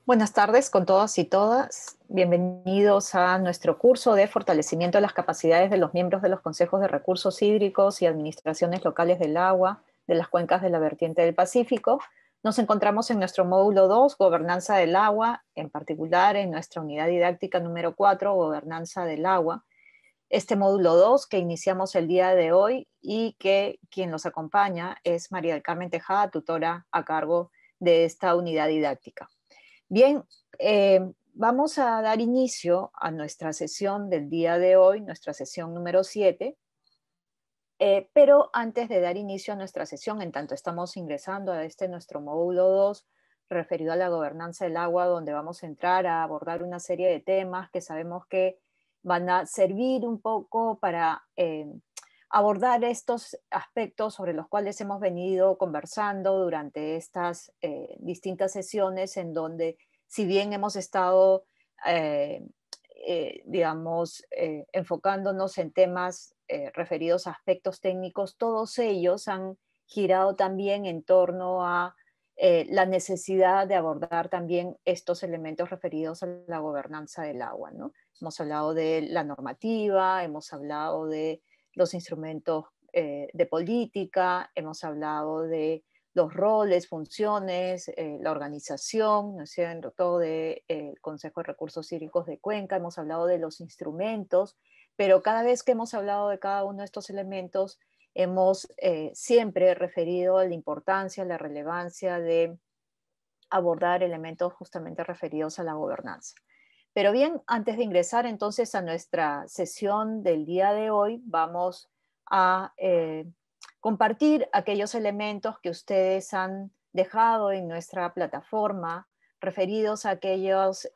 Buenas tardes con todos y todas. Bienvenidos a nuestro curso de fortalecimiento de las capacidades de los miembros de los consejos de recursos hídricos y administraciones locales del agua de las cuencas de la vertiente del Pacífico. Nos encontramos en nuestro módulo 2, Gobernanza del agua, en particular en nuestra unidad didáctica número 4, Gobernanza del agua. Este módulo 2 que iniciamos el día de hoy y que quien nos acompaña es María del Carmen Tejada, tutora a cargo de esta unidad didáctica. Bien, vamos a dar inicio a nuestra sesión del día de hoy, nuestra sesión número 7, pero antes de dar inicio a nuestra sesión, en tanto estamos ingresando a nuestro módulo 2, referido a la gobernanza del agua, donde vamos a entrar a abordar una serie de temas que sabemos que van a servir un poco para abordar estos aspectos sobre los cuales hemos venido conversando durante estas distintas sesiones en donde, si bien hemos estado, enfocándonos en temas referidos a aspectos técnicos, todos ellos han girado también en torno a la necesidad de abordar también estos elementos referidos a la gobernanza del agua, ¿no? Hemos hablado de la normativa, hemos hablado de los instrumentos de política, hemos hablado de los roles, funciones, la organización, ¿no es cierto?, todo del Consejo de Recursos Hídricos de Cuenca, hemos hablado de los instrumentos, pero cada vez que hemos hablado de cada uno de estos elementos, hemos siempre referido a la importancia, la relevancia de abordar elementos justamente referidos a la gobernanza. Pero bien, antes de ingresar entonces a nuestra sesión del día de hoy, vamos a compartir aquellos elementos que ustedes han dejado en nuestra plataforma referidos a aquellos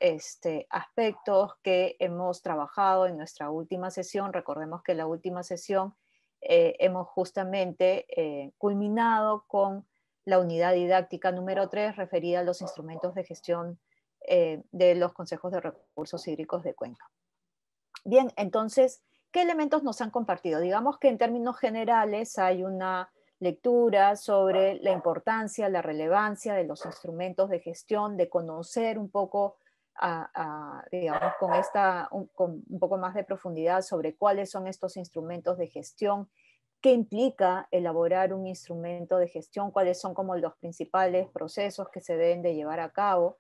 aspectos que hemos trabajado en nuestra última sesión. Recordemos que la última sesión hemos justamente culminado con la unidad didáctica número 3 referida a los instrumentos de gestión de los consejos de recursos hídricos de Cuenca. Bien, entonces, ¿qué elementos nos han compartido? Digamos que en términos generales hay una lectura sobre la importancia, la relevancia de los instrumentos de gestión, de conocer un poco, digamos, con un poco más de profundidad sobre cuáles son estos instrumentos de gestión, qué implica elaborar un instrumento de gestión, cuáles son como los principales procesos que se deben de llevar a cabo.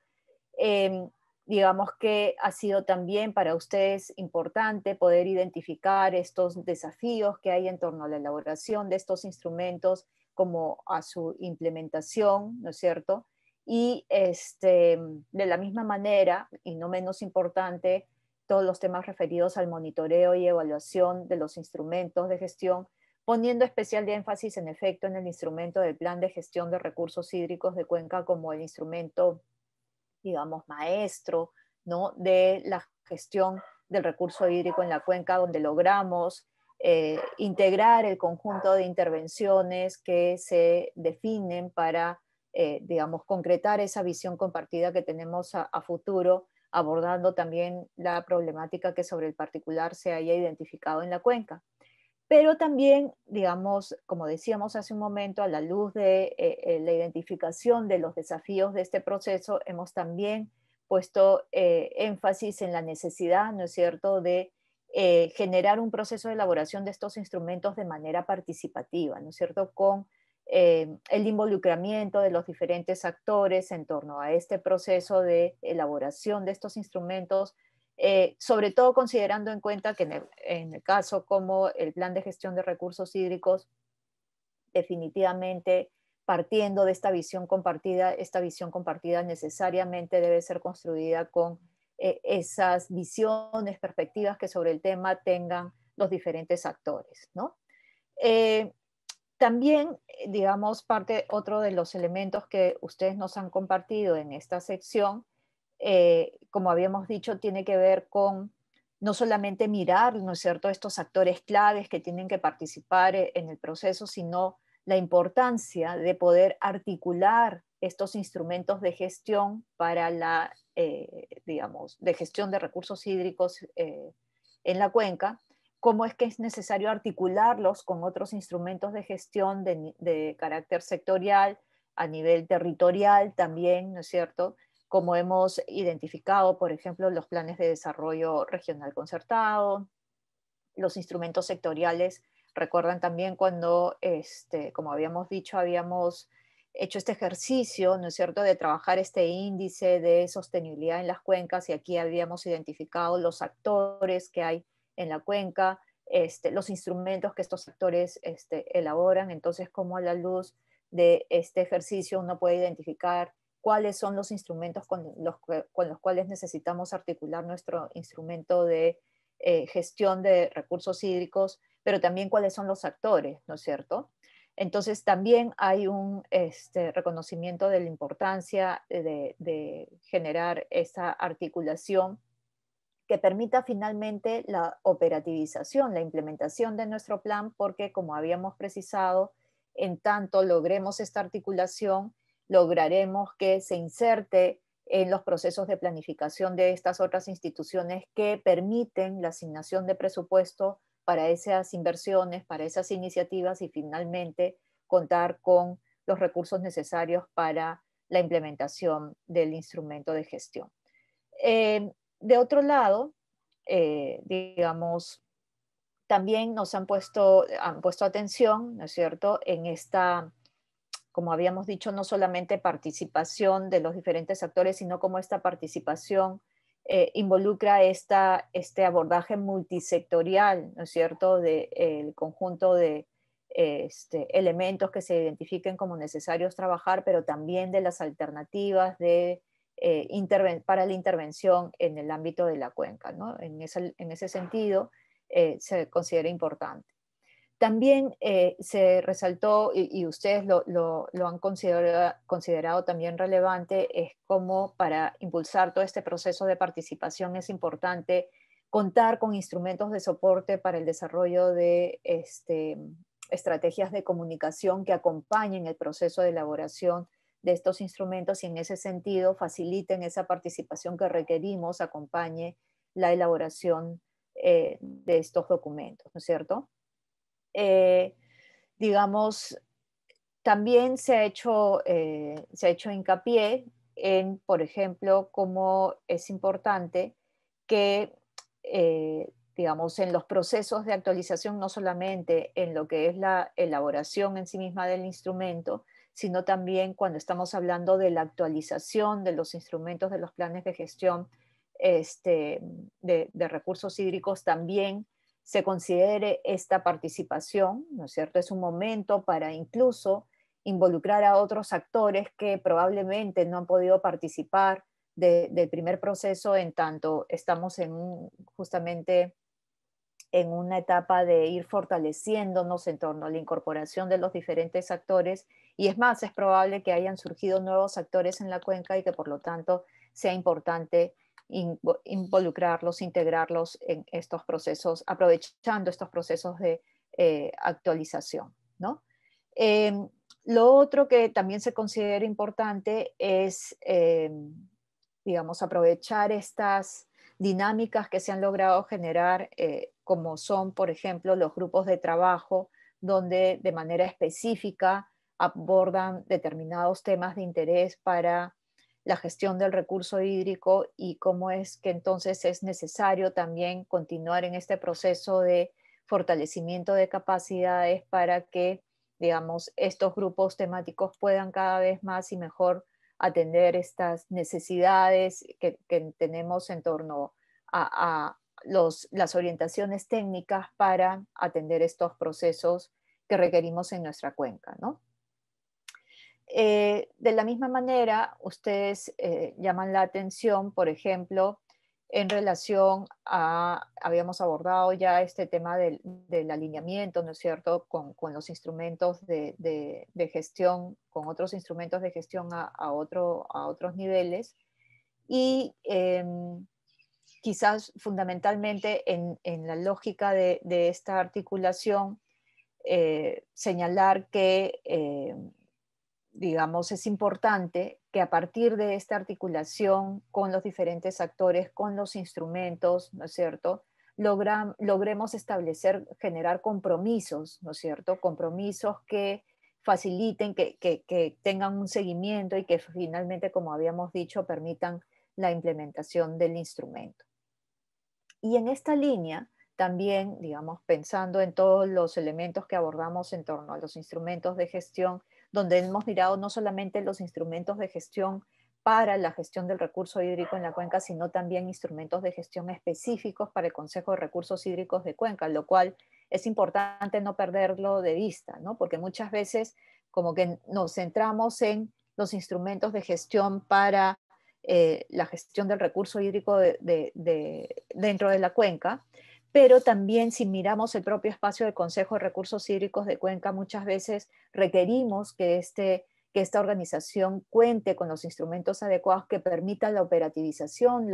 Digamos que ha sido también para ustedes importante poder identificar estos desafíos que hay en torno a la elaboración de estos instrumentos como a su implementación, ¿no es cierto? Y de la misma manera, y no menos importante, todos los temas referidos al monitoreo y evaluación de los instrumentos de gestión, poniendo especial énfasis en efecto en el instrumento del Plan de Gestión de Recursos Hídricos de Cuenca como el instrumento, digamos, maestro, ¿no?, de la gestión del recurso hídrico en la cuenca, donde logramos integrar el conjunto de intervenciones que se definen para, digamos, concretar esa visión compartida que tenemos a futuro, abordando también la problemática que sobre el particular se haya identificado en la cuenca. Pero también, digamos, como decíamos hace un momento, a la luz de la identificación de los desafíos de este proceso, hemos también puesto énfasis en la necesidad, ¿no es cierto?, de generar un proceso de elaboración de estos instrumentos de manera participativa, ¿no es cierto?, con el involucramiento de los diferentes actores en torno a este proceso de elaboración de estos instrumentos, sobre todo considerando en cuenta que en el caso como el Plan de Gestión de Recursos Hídricos, definitivamente partiendo de esta visión compartida necesariamente debe ser construida con esas visiones, perspectivas que sobre el tema tengan los diferentes actores, ¿no? También, digamos, otro de los elementos que ustedes nos han compartido en esta sección, como habíamos dicho, tiene que ver con no solamente mirar, ¿no es cierto?, estos actores claves que tienen que participar en el proceso, sino la importancia de poder articular estos instrumentos de gestión para digamos, de gestión de recursos hídricos en la cuenca, cómo es que es necesario articularlos con otros instrumentos de gestión de carácter sectorial, a nivel territorial también, ¿no es cierto?, como hemos identificado, por ejemplo, los planes de desarrollo regional concertado, los instrumentos sectoriales. Recuerdan también cuando, como habíamos dicho, habíamos hecho este ejercicio, ¿no es cierto?, de trabajar este índice de sostenibilidad en las cuencas, y aquí habíamos identificado los actores que hay en la cuenca, los instrumentos que estos actores elaboran. Entonces, cómo a la luz de este ejercicio uno puede identificar cuáles son los instrumentos con los cuales necesitamos articular nuestro instrumento de gestión de recursos hídricos, pero también cuáles son los actores, ¿no es cierto? Entonces también hay un reconocimiento de la importancia de generar esa articulación que permita finalmente la operativización, la implementación de nuestro plan, porque como habíamos precisado, en tanto logremos esta articulación, lograremos que se inserte en los procesos de planificación de estas otras instituciones que permiten la asignación de presupuesto para esas inversiones, para esas iniciativas, y finalmente contar con los recursos necesarios para la implementación del instrumento de gestión. De otro lado, digamos, también han puesto atención, ¿no es cierto?, en esta, como habíamos dicho, no solamente participación de los diferentes actores, sino como esta participación involucra este abordaje multisectorial, ¿no es cierto?, del conjunto de elementos que se identifiquen como necesarios trabajar, pero también de las alternativas para la intervención en el ámbito de la cuenca, ¿no? En ese sentido, se considera importante. También se resaltó, y ustedes lo han considerado también relevante, es como para impulsar todo este proceso de participación es importante contar con instrumentos de soporte para el desarrollo de estrategias de comunicación que acompañen el proceso de elaboración de estos instrumentos, y en ese sentido faciliten esa participación que requerimos, acompañe la elaboración de estos documentos, ¿no es cierto? Eh, digamos, también se ha hecho hincapié en, por ejemplo, cómo es importante que, digamos, en los procesos de actualización, no solamente en lo que es la elaboración en sí misma del instrumento, sino también cuando estamos hablando de la actualización de los instrumentos de los planes de gestión de recursos hídricos, también se considere esta participación, ¿no es cierto? Es un momento para incluso involucrar a otros actores que probablemente no han podido participar del primer proceso, en tanto estamos justamente en una etapa de ir fortaleciéndonos en torno a la incorporación de los diferentes actores, y es más, es probable que hayan surgido nuevos actores en la cuenca y que por lo tanto sea importante involucrarlos, integrarlos en estos procesos, aprovechando estos procesos de actualización, ¿no? Eh, lo otro que también se considera importante es, digamos, aprovechar estas dinámicas que se han logrado generar, como son, por ejemplo, los grupos de trabajo, donde de manera específica abordan determinados temas de interés para la gestión del recurso hídrico, y cómo es que entonces es necesario también continuar en este proceso de fortalecimiento de capacidades para que, digamos, estos grupos temáticos puedan cada vez más y mejor atender estas necesidades que tenemos en torno a las orientaciones técnicas para atender estos procesos que requerimos en nuestra cuenca, ¿no? De la misma manera, ustedes llaman la atención, por ejemplo, en relación habíamos abordado ya este tema del alineamiento, ¿no es cierto?, con los instrumentos de gestión, con otros instrumentos de gestión a otros niveles, y quizás fundamentalmente en la lógica de esta articulación, señalar que digamos, es importante que a partir de esta articulación con los diferentes actores, con los instrumentos, ¿no es cierto?, logremos establecer, generar compromisos, ¿no es cierto?, compromisos que faciliten, que tengan un seguimiento y que finalmente, como habíamos dicho, permitan la implementación del instrumento. Y en esta línea, también, digamos, pensando en todos los elementos que abordamos en torno a los instrumentos de gestión, donde hemos mirado no solamente los instrumentos de gestión para la gestión del recurso hídrico en la cuenca, sino también instrumentos de gestión específicos para el Consejo de Recursos Hídricos de Cuenca, lo cual es importante no perderlo de vista, ¿no? Porque muchas veces como que nos centramos en los instrumentos de gestión para la gestión del recurso hídrico dentro de la cuenca, pero también si miramos el propio espacio del Consejo de Recursos Hídricos de Cuenca, muchas veces requerimos que esta organización cuente con los instrumentos adecuados que permitan la operativización,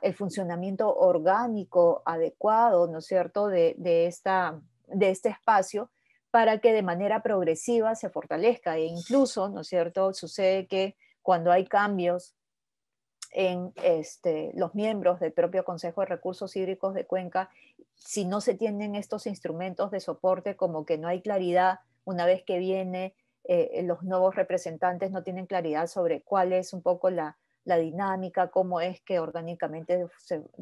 el funcionamiento orgánico adecuado, ¿no es cierto?, de este espacio, para que de manera progresiva se fortalezca. E incluso, ¿no es cierto?, sucede que cuando hay cambios en los miembros del propio Consejo de Recursos Hídricos de Cuenca, si no se tienen estos instrumentos de soporte, como que no hay claridad una vez que viene, los nuevos representantes no tienen claridad sobre cuál es un poco la dinámica, cómo es que orgánicamente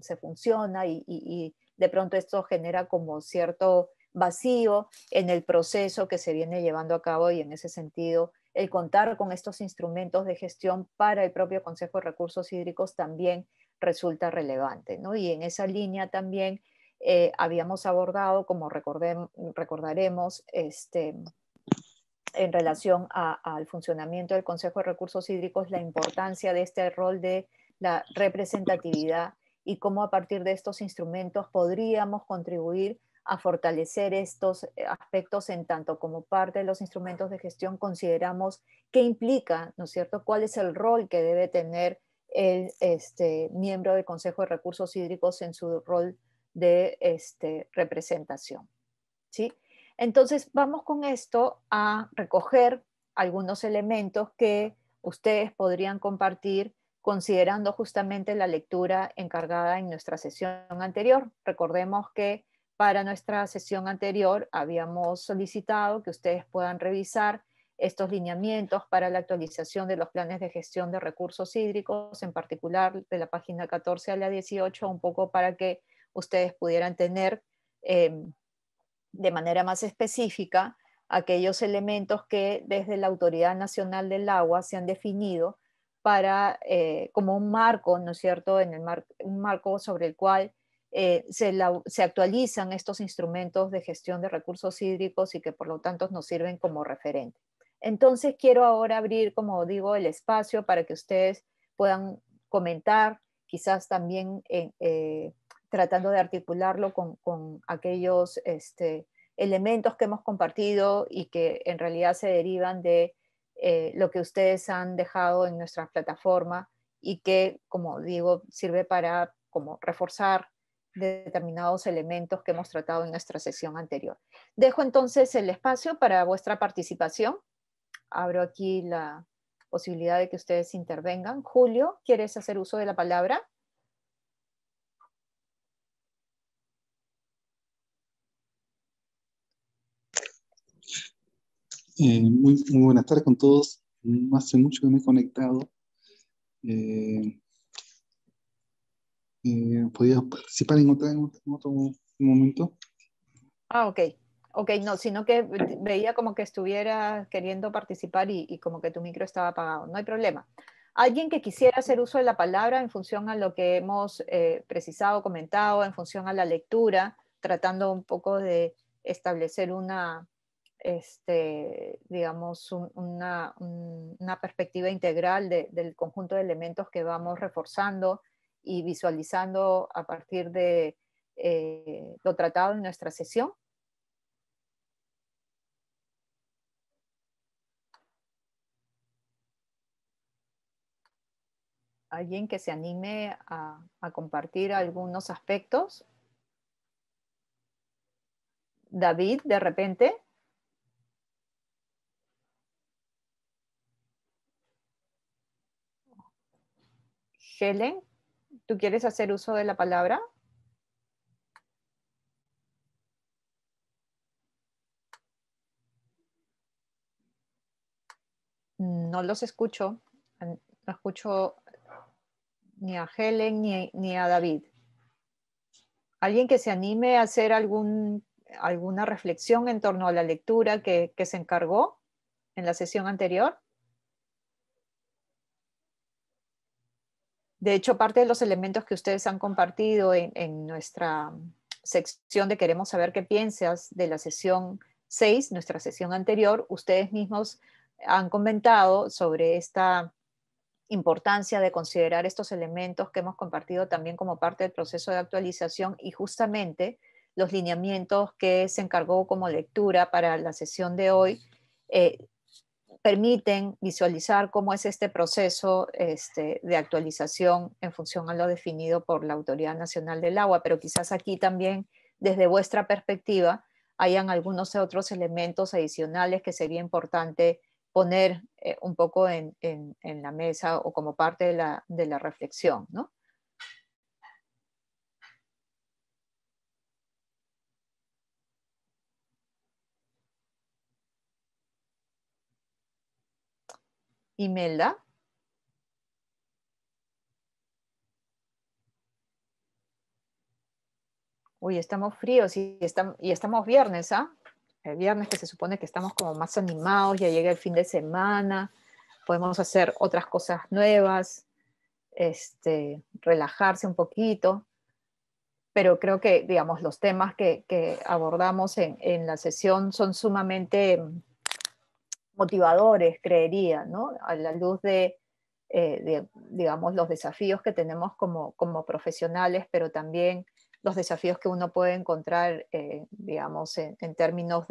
se funciona y de pronto esto genera como cierto vacío en el proceso que se viene llevando a cabo y en ese sentido el contar con estos instrumentos de gestión para el propio Consejo de Recursos Hídricos también resulta relevante, ¿no? Y en esa línea también habíamos abordado, como recordaremos, en relación al funcionamiento del Consejo de Recursos Hídricos, la importancia de este rol de la representatividad y cómo a partir de estos instrumentos podríamos contribuir a fortalecer estos aspectos en tanto como parte de los instrumentos de gestión consideramos qué implica, ¿no es cierto?, cuál es el rol que debe tener el miembro del Consejo de Recursos Hídricos en su rol de representación, ¿sí? Entonces vamos con esto a recoger algunos elementos que ustedes podrían compartir considerando justamente la lectura encargada en nuestra sesión anterior. Recordemos que para nuestra sesión anterior habíamos solicitado que ustedes puedan revisar estos lineamientos para la actualización de los planes de gestión de recursos hídricos, en particular de la página 14 a la 18, un poco para que ustedes pudieran tener de manera más específica aquellos elementos que desde la Autoridad Nacional del Agua se han definido para, como un marco, ¿no es cierto?, un marco sobre el cual se actualizan estos instrumentos de gestión de recursos hídricos y que por lo tanto nos sirven como referente. Entonces quiero ahora abrir, como digo, el espacio para que ustedes puedan comentar, quizás también tratando de articularlo con aquellos elementos que hemos compartido y que en realidad se derivan de lo que ustedes han dejado en nuestra plataforma y que, como digo, sirve para como reforzar determinados elementos que hemos tratado en nuestra sesión anterior. Dejo entonces el espacio para vuestra participación. Abro aquí la posibilidad de que ustedes intervengan. Julio, ¿quieres hacer uso de la palabra? Muy buenas tardes con todos. No hace mucho que me he conectado. ¿Podía participar en otro momento? Ah, ok. Ok, no, sino que veía como que estuviera queriendo participar y como que tu micro estaba apagado. No hay problema. Alguien que quisiera hacer uso de la palabra en función a lo que hemos precisado, comentado, en función a la lectura, tratando un poco de establecer digamos, una perspectiva integral del conjunto de elementos que vamos reforzando y visualizando a partir de lo tratado en nuestra sesión. Alguien que se anime a compartir algunos aspectos. David, de repente. Helen, ¿tú quieres hacer uso de la palabra? no los escucho. No escucho ni a Helen ni a David. ¿Alguien que se anime a hacer alguna reflexión en torno a la lectura que se encargó en la sesión anterior? De hecho, parte de los elementos que ustedes han compartido en nuestra sección de Queremos saber qué piensas de la sesión 6, nuestra sesión anterior, ustedes mismos han comentado sobre esta importancia de considerar estos elementos que hemos compartido también como parte del proceso de actualización y justamente los lineamientos que se encargó como lectura para la sesión de hoy permiten visualizar cómo es este proceso de actualización en función a lo definido por la Autoridad Nacional del Agua, pero quizás aquí también desde vuestra perspectiva hayan algunos otros elementos adicionales que sería importante poner un poco en la mesa o como parte de la reflexión, ¿no? Imelda. Uy, estamos fríos y estamos viernes, ¿ah? El viernes que se supone que estamos como más animados, ya llega el fin de semana, podemos hacer otras cosas nuevas, relajarse un poquito, pero creo que, digamos, los temas que abordamos en la sesión son sumamente motivadores, creería, ¿no? A la luz digamos, los desafíos que tenemos como profesionales, pero también los desafíos que uno puede encontrar, digamos, en términos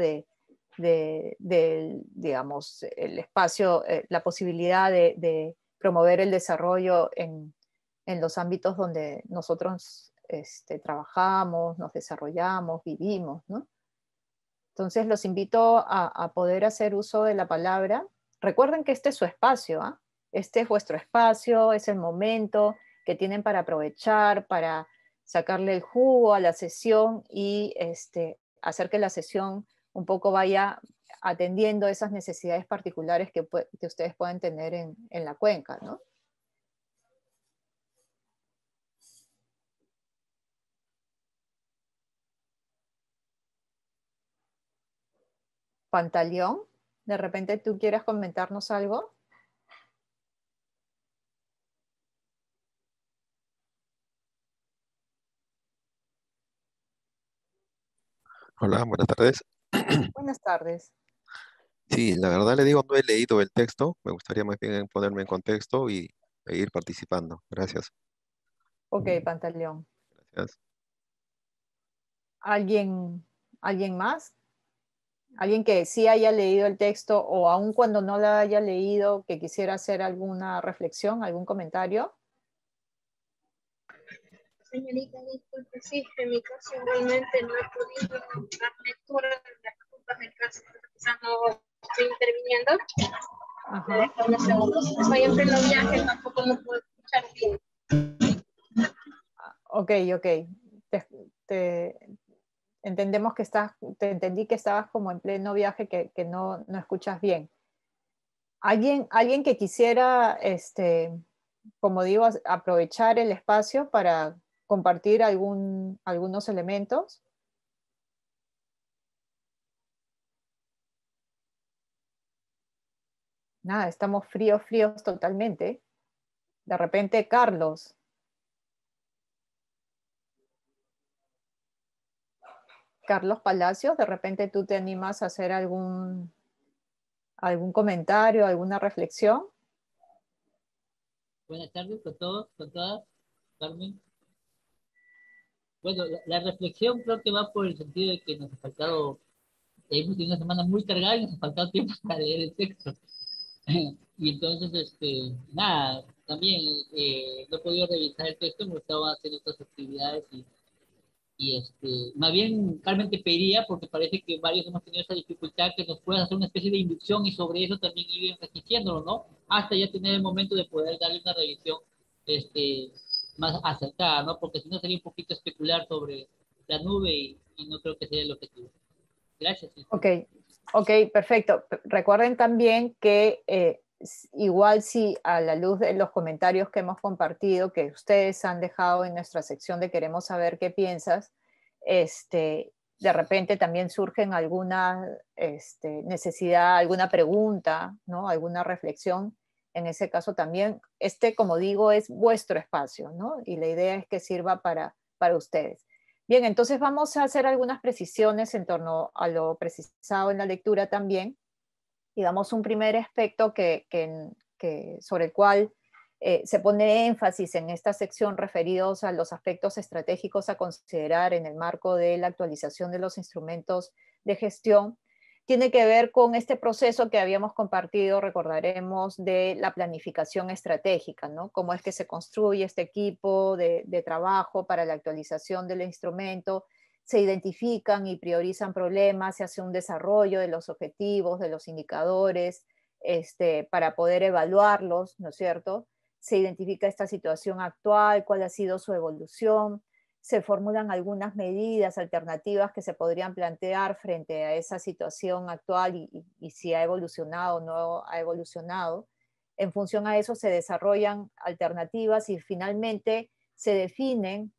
digamos, el espacio, la posibilidad de promover el desarrollo en los ámbitos donde nosotros trabajamos, nos desarrollamos, vivimos, ¿no? Entonces los invito a poder hacer uso de la palabra. Recuerden que este es su espacio, ¿ah? Este es vuestro espacio, es el momento que tienen para aprovechar, para sacarle el jugo a la sesión y hacer que la sesión un poco vaya atendiendo esas necesidades particulares que ustedes pueden tener en la cuenca, ¿no? Pantaleón, de repente tú quieras comentarnos algo. Hola, buenas tardes. Buenas tardes. Sí, la verdad le digo, no he leído el texto. Me gustaría más bien ponerme en contexto e ir participando. Gracias. Ok, Pantaleón. Gracias. ¿Alguien más? ¿Alguien que sí haya leído el texto o aun cuando no lo haya leído, que quisiera hacer alguna reflexión, algún comentario? Señorita, disculpe, sí, en mi caso igualmente no he podido dar lectura de las culpas del caso, quizás no estoy interviniendo. Me dejo unos segundos. Estoy en pleno viaje, tampoco no puedo escuchar bien. Ok. Entendemos que te entendí que estabas como en pleno viaje, que no escuchas bien. ¿Alguien que quisiera, como digo, aprovechar el espacio para compartir algunos elementos? Nada, estamos fríos totalmente. De repente, Carlos Palacios, de repente tú te animas a hacer algún comentario, alguna reflexión. Buenas tardes con todos, con todas, Carmen. Bueno, la reflexión creo que va por el sentido de que nos ha faltado, hemos tenido una semana muy cargada y nos ha faltado tiempo para leer el texto. Y entonces, nada, también no he podido revisar el texto, me estaba haciendo otras actividades más bien, Carmen, te pediría, porque parece que varios hemos tenido esa dificultad, que nos puedas hacer una especie de inducción y sobre eso también ir enriqueciéndolo, ¿no? Hasta ya tener el momento de poder darle una revisión este, más acertada, ¿no? Porque si no sería un poquito especular sobre la nube y no creo que sea el objetivo. Gracias. Sí. Ok, perfecto. Recuerden también que igual si a la luz de los comentarios que hemos compartido, que ustedes han dejado en nuestra sección de queremos saber qué piensas, de repente también surgen alguna necesidad, alguna pregunta, ¿no? Alguna reflexión. En ese caso también, como digo, es vuestro espacio, ¿no? Y la idea es que sirva para ustedes. Bien, entonces vamos a hacer algunas precisiones en torno a lo precisado en la lectura también. Digamos, un primer aspecto sobre el cual se pone énfasis en esta sección referidos a los aspectos estratégicos a considerar en el marco de la actualización de los instrumentos de gestión, tiene que ver con este proceso que habíamos compartido, recordaremos, de la planificación estratégica, ¿no? Cómo es que se construye este equipo de trabajo para la actualización del instrumento, se identifican y priorizan problemas, se hace un desarrollo de los objetivos, de los indicadores, para poder evaluarlos, ¿no es cierto? Se identifica esta situación actual, cuál ha sido su evolución, se formulan algunas medidas alternativas que se podrían plantear frente a esa situación actual y si ha evolucionado o no ha evolucionado. En función a eso se desarrollan alternativas y finalmente se definen,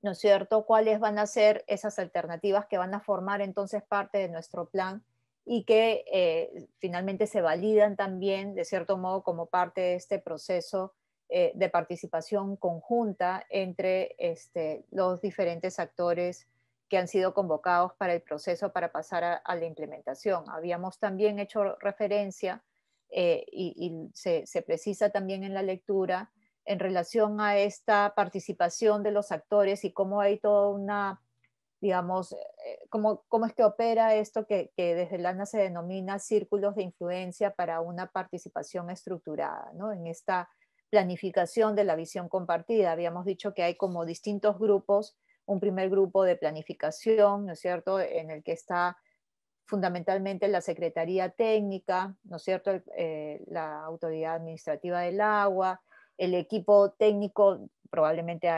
¿no es cierto?, cuáles van a ser esas alternativas que van a formar entonces parte de nuestro plan y que finalmente se validan también, de cierto modo, como parte de este proceso de participación conjunta entre los diferentes actores que han sido convocados para el proceso para pasar a la implementación. Habíamos también hecho referencia y se precisa también en la lectura en relación a esta participación de los actores y cómo hay toda una, digamos, cómo es que opera esto que desde el ANA se denomina círculos de influencia para una participación estructurada, ¿no? En esta planificación de la visión compartida. Habíamos dicho que hay como distintos grupos, un primer grupo de planificación, ¿no es cierto?, en el que está fundamentalmente la Secretaría Técnica, ¿no es cierto?, la Autoridad Administrativa del Agua, el equipo técnico, probablemente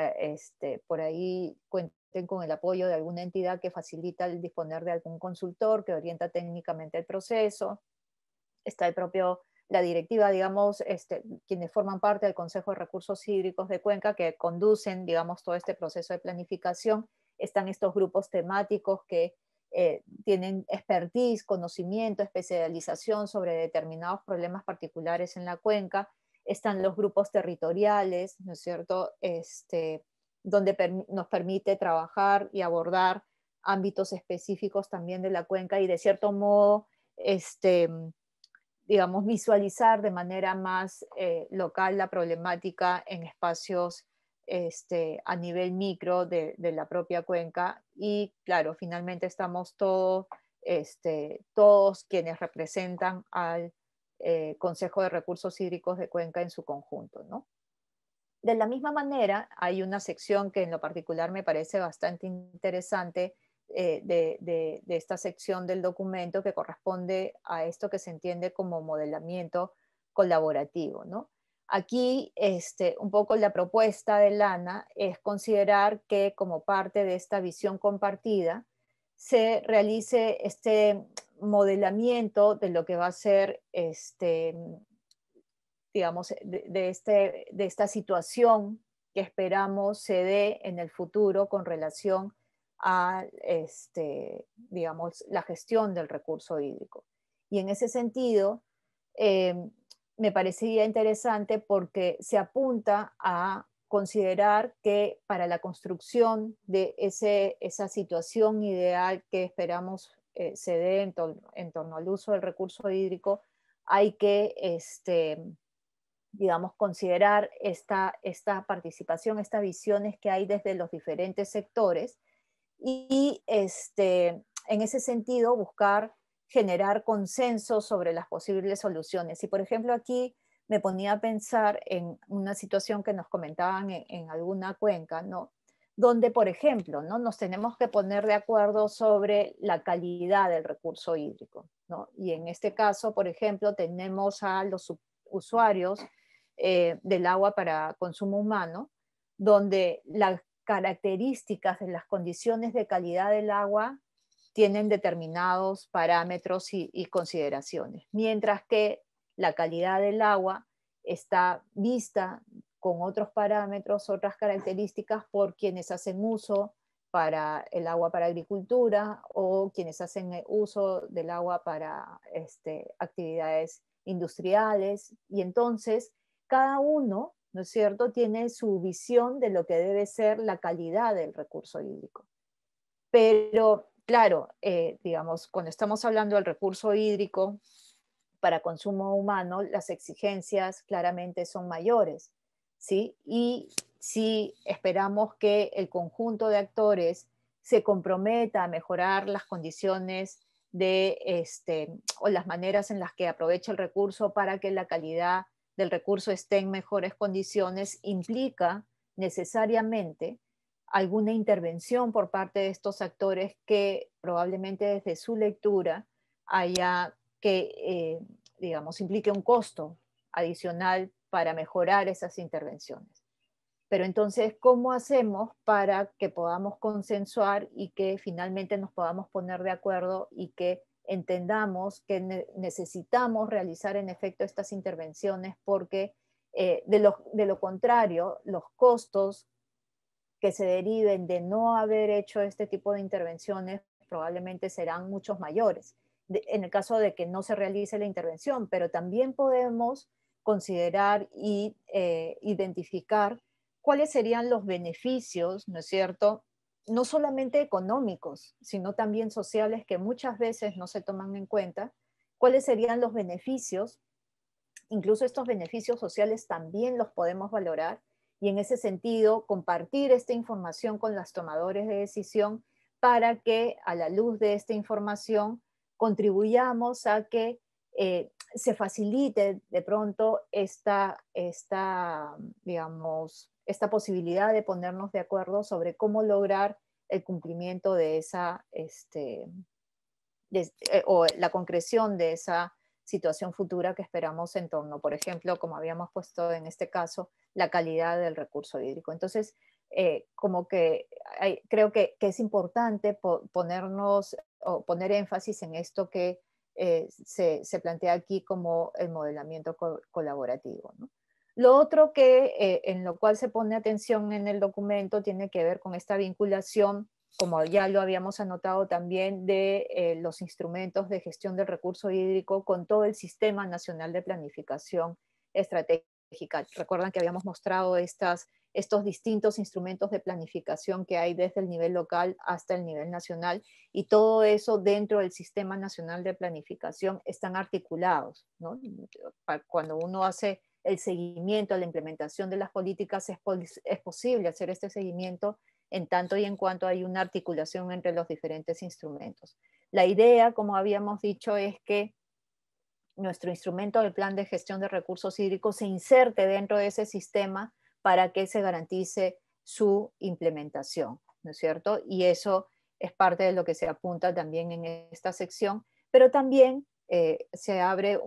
por ahí cuenten con el apoyo de alguna entidad que facilita el disponer de algún consultor que orienta técnicamente el proceso. Está la directiva, digamos, quienes forman parte del Consejo de Recursos Hídricos de Cuenca, que conducen, digamos, todo este proceso de planificación. Están estos grupos temáticos que tienen expertise, conocimiento, especialización sobre determinados problemas particulares en la cuenca. Están los grupos territoriales, ¿no es cierto?, donde nos permite trabajar y abordar ámbitos específicos también de la cuenca y de cierto modo, digamos, visualizar de manera más local la problemática en espacios a nivel micro de la propia cuenca. Y claro, finalmente estamos todos quienes representan al Consejo de Recursos Hídricos de Cuenca en su conjunto, ¿no? De la misma manera, hay una sección que en lo particular me parece bastante interesante de esta sección del documento que corresponde a esto que se entiende como modelamiento colaborativo, ¿no? Aquí un poco la propuesta de Lana es considerar que como parte de esta visión compartida se realice este modelamiento de lo que va a ser digamos, de esta situación que esperamos se dé en el futuro con relación a, digamos, la gestión del recurso hídrico. Y en ese sentido, me parecía interesante porque se apunta a considerar que para la construcción de esa situación ideal que esperamos se dé en torno al uso del recurso hídrico, hay que digamos, considerar esta participación, estas visiones que hay desde los diferentes sectores y en ese sentido buscar generar consenso sobre las posibles soluciones. Y por ejemplo aquí me ponía a pensar en una situación que nos comentaban en alguna cuenca, ¿no?, donde por ejemplo, ¿no?, nos tenemos que poner de acuerdo sobre la calidad del recurso hídrico, ¿no? Y en este caso, por ejemplo, tenemos a los usuarios del agua para consumo humano, donde las características de las condiciones de calidad del agua tienen determinados parámetros y consideraciones, mientras que la calidad del agua está vista con otros parámetros, otras características por quienes hacen uso para el agua para agricultura o quienes hacen uso del agua para actividades industriales. Y entonces cada uno, ¿no es cierto?, tiene su visión de lo que debe ser la calidad del recurso hídrico. Pero claro, digamos, cuando estamos hablando del recurso hídrico para consumo humano, las exigencias claramente son mayores, ¿sí? Y si esperamos que el conjunto de actores se comprometa a mejorar las condiciones o las maneras en las que aprovecha el recurso para que la calidad del recurso esté en mejores condiciones, implica necesariamente alguna intervención por parte de estos actores que probablemente desde su lectura haya que, digamos, implique un costo adicional para mejorar esas intervenciones. Pero entonces, ¿cómo hacemos para que podamos consensuar y que finalmente nos podamos poner de acuerdo y que entendamos que necesitamos realizar en efecto estas intervenciones porque de lo contrario, los costos que se deriven de no haber hecho este tipo de intervenciones probablemente serán muchos mayores en el caso de que no se realice la intervención, pero también podemos considerar y identificar cuáles serían los beneficios, ¿no es cierto?, no solamente económicos, sino también sociales que muchas veces no se toman en cuenta, cuáles serían los beneficios, incluso estos beneficios sociales también los podemos valorar y en ese sentido compartir esta información con los tomadores de decisión para que a la luz de esta información contribuyamos a que se facilite de pronto digamos, esta posibilidad de ponernos de acuerdo sobre cómo lograr el cumplimiento de esa, o la concreción de esa situación futura que esperamos en torno, por ejemplo, como habíamos puesto en este caso, la calidad del recurso hídrico. Entonces, como que creo que es importante ponernos o poner énfasis en esto que se plantea aquí como el modelamiento colaborativo, ¿no? Lo otro que en lo cual se pone atención en el documento tiene que ver con esta vinculación, como ya lo habíamos anotado también, de los instrumentos de gestión del recurso hídrico con todo el Sistema Nacional de Planificación Estratégica. Recuerdan que habíamos mostrado estos distintos instrumentos de planificación que hay desde el nivel local hasta el nivel nacional, y todo eso dentro del Sistema Nacional de Planificación están articulados, ¿no? Cuando uno hace el seguimiento a la implementación de las políticas, es posible hacer este seguimiento en tanto y en cuanto hay una articulación entre los diferentes instrumentos. La idea, como habíamos dicho, es que nuestro instrumento del Plan de Gestión de Recursos Hídricos se inserte dentro de ese sistema para que se garantice su implementación, ¿no es cierto? Y eso es parte de lo que se apunta también en esta sección, pero también se abre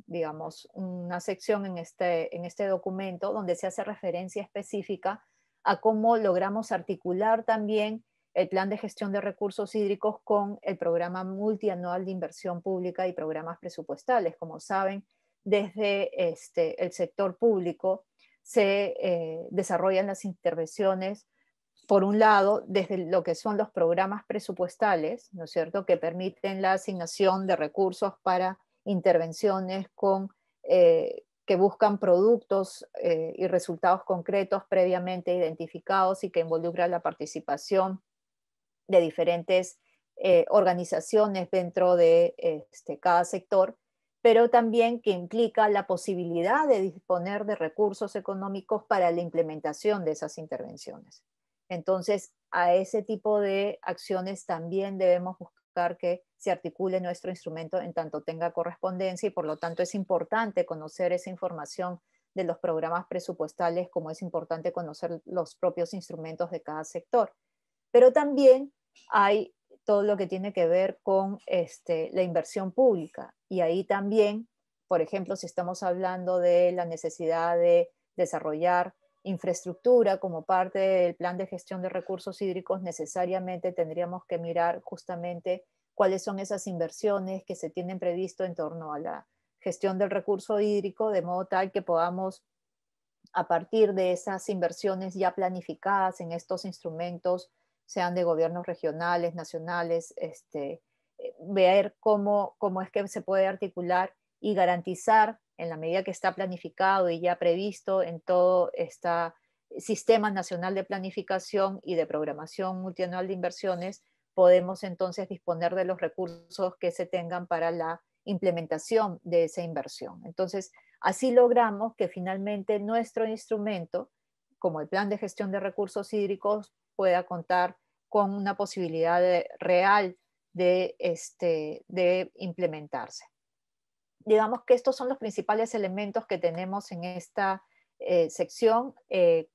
digamos, una sección en este documento donde se hace referencia específica a cómo logramos articular también el plan de gestión de recursos hídricos con el programa multianual de inversión pública y programas presupuestales. Como saben, desde el sector público se desarrollan las intervenciones, por un lado, desde lo que son los programas presupuestales, ¿no es cierto?, que permiten la asignación de recursos para intervenciones que buscan productos y resultados concretos previamente identificados y que involucran la participación de diferentes organizaciones dentro de cada sector, pero también que implica la posibilidad de disponer de recursos económicos para la implementación de esas intervenciones. Entonces, a ese tipo de acciones también debemos buscar que se articule nuestro instrumento en tanto tenga correspondencia, y por lo tanto es importante conocer esa información de los programas presupuestales, como es importante conocer los propios instrumentos de cada sector. Pero también hay todo lo que tiene que ver con la inversión pública, y ahí también, por ejemplo, si estamos hablando de la necesidad de desarrollar infraestructura como parte del plan de gestión de recursos hídricos, necesariamente tendríamos que mirar justamente cuáles son esas inversiones que se tienen previsto en torno a gestión del recurso hídrico, de modo tal que podamos, a partir de esas inversiones ya planificadas en estos instrumentos, sean de gobiernos regionales, nacionales, ver cómo es que se puede articular y garantizar, en la medida que está planificado y ya previsto en todo este Sistema Nacional de Planificación y de Programación Multianual de Inversiones, podemos entonces disponer de los recursos que se tengan para la implementación de esa inversión. Entonces, así logramos que finalmente nuestro instrumento, como el Plan de Gestión de Recursos Hídricos, pueda contar con una posibilidad real de implementarse. Digamos que estos son los principales elementos que tenemos en esta sección.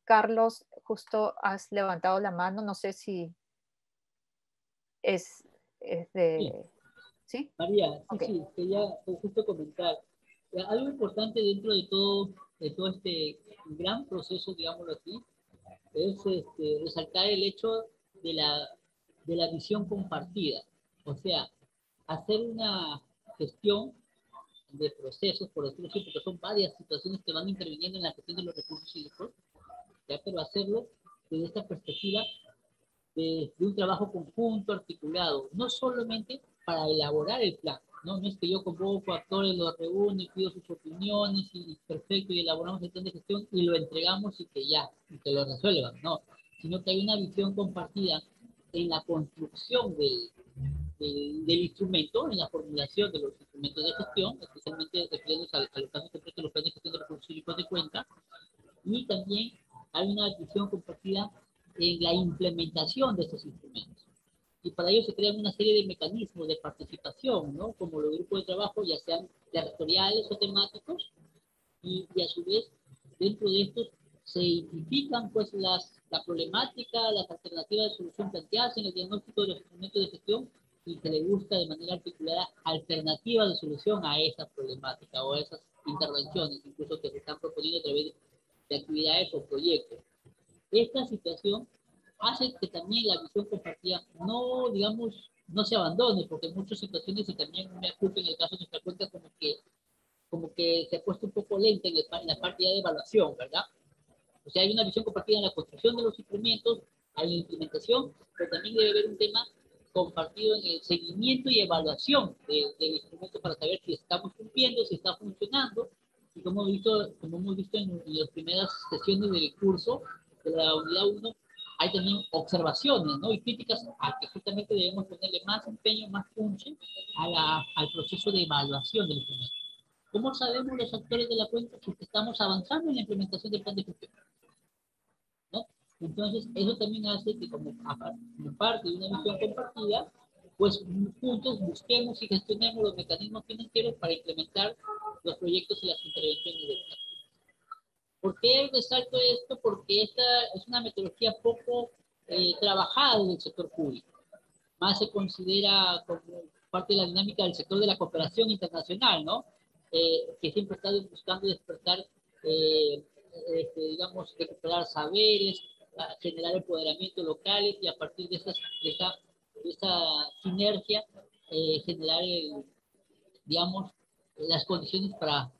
Carlos, justo has levantado la mano, no sé si es de... ¿Sí? María, Okay. sí, quería justo comentar. Algo importante dentro de todo este gran proceso, digámoslo así, es resaltar el hecho de la visión compartida. O sea, hacer una gestión de procesos, por decirlo así, porque son varias situaciones que van interviniendo en la gestión de los recursos hídricos, ¿ya? Pero hacerlo desde esta perspectiva de un trabajo conjunto, articulado, no solamente para elaborar el plan, ¿no? No es que yo convoco actores, los reúno y pido sus opiniones y perfecto, y elaboramos el plan de gestión y lo entregamos y que ya, y que lo resuelvan, no, sino que hay una visión compartida en la construcción del instrumento, en la formulación de los instrumentos de gestión, especialmente refiriéndose a los casos concretos de los planes de gestión de recursos hídricos de cuenta, y también hay una visión compartida en la implementación de estos instrumentos. Y para ello se crean una serie de mecanismos de participación, ¿no? Como los grupos de trabajo, ya sean territoriales o temáticos, y a su vez, dentro de estos se identifican pues la problemática, las alternativas de solución planteadas en el diagnóstico de los instrumentos de gestión, y se le busca de manera articulada alternativas de solución a esa problemática o a esas intervenciones, incluso que se están proponiendo a través de actividades o proyectos. Esta situación hace que también la visión compartida no, digamos, no se abandone, porque en muchas situaciones, y también me ocupa en el caso de nuestra cuenta, como que se ha puesto un poco lenta en la parte de evaluación, ¿verdad? O sea, hay una visión compartida en la construcción de los instrumentos, hay la implementación, pero también debe haber un tema compartido en el seguimiento y evaluación del instrumento para saber si estamos cumpliendo, si está funcionando, y como hemos visto en las primeras sesiones del curso de la unidad 1, hay también observaciones, ¿no? Y críticas a que justamente debemos ponerle más empeño, más punche al proceso de evaluación del instrumento. ¿Cómo sabemos los actores de la cuenta que estamos avanzando en la implementación del plan de gestión? ¿No? Entonces, eso también hace que como parte de una visión compartida, pues juntos busquemos y gestionemos los mecanismos financieros para implementar los proyectos y las intervenciones del plan. ¿Por qué resalto esto? Porque esta es una metodología poco trabajada en el sector público. Más se considera como parte de la dinámica del sector de la cooperación internacional, ¿no? Que siempre está buscando despertar, digamos, recuperar saberes, generar empoderamiento locales, y a partir de esa sinergia generar, digamos, las condiciones para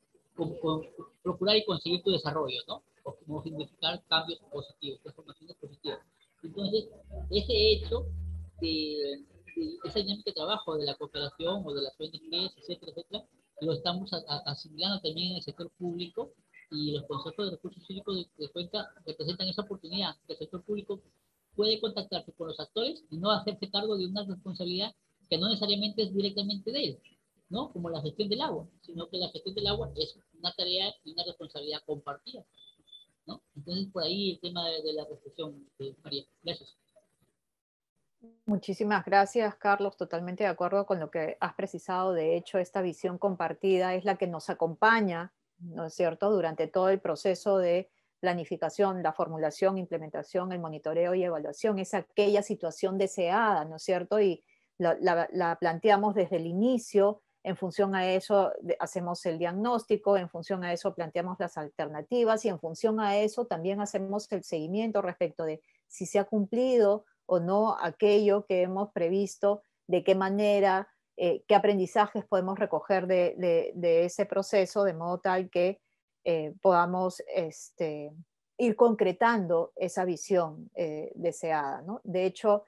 procurar y conseguir tu desarrollo, ¿no? O como significar cambios positivos, transformaciones positivas. Entonces, ese hecho de esa dinámica de trabajo de la cooperación o de las ONGs, etcétera, etcétera, lo estamos asimilando también en el sector público, y los consejos de recursos hídricos de cuenca representan esa oportunidad que el sector público puede contactarse con los actores y no hacerse cargo de una responsabilidad que no necesariamente es directamente de él, ¿no? Como la gestión del agua, sino que la gestión del agua es una tarea y una responsabilidad compartida, ¿no? Entonces, por ahí el tema de la reflexión, María. Gracias. Muchísimas gracias, Carlos. Totalmente de acuerdo con lo que has precisado. De hecho, esta visión compartida es la que nos acompaña, ¿no es cierto?, durante todo el proceso de planificación, la formulación, implementación, el monitoreo y evaluación. Es aquella situación deseada, ¿no es cierto? Y la planteamos desde el inicio. En función a eso hacemos el diagnóstico, en función a eso planteamos las alternativas, y en función a eso también hacemos el seguimiento respecto de si se ha cumplido o no aquello que hemos previsto, de qué manera, qué aprendizajes podemos recoger de ese proceso, de modo tal que podamos ir concretando esa visión deseada, ¿no? De hecho,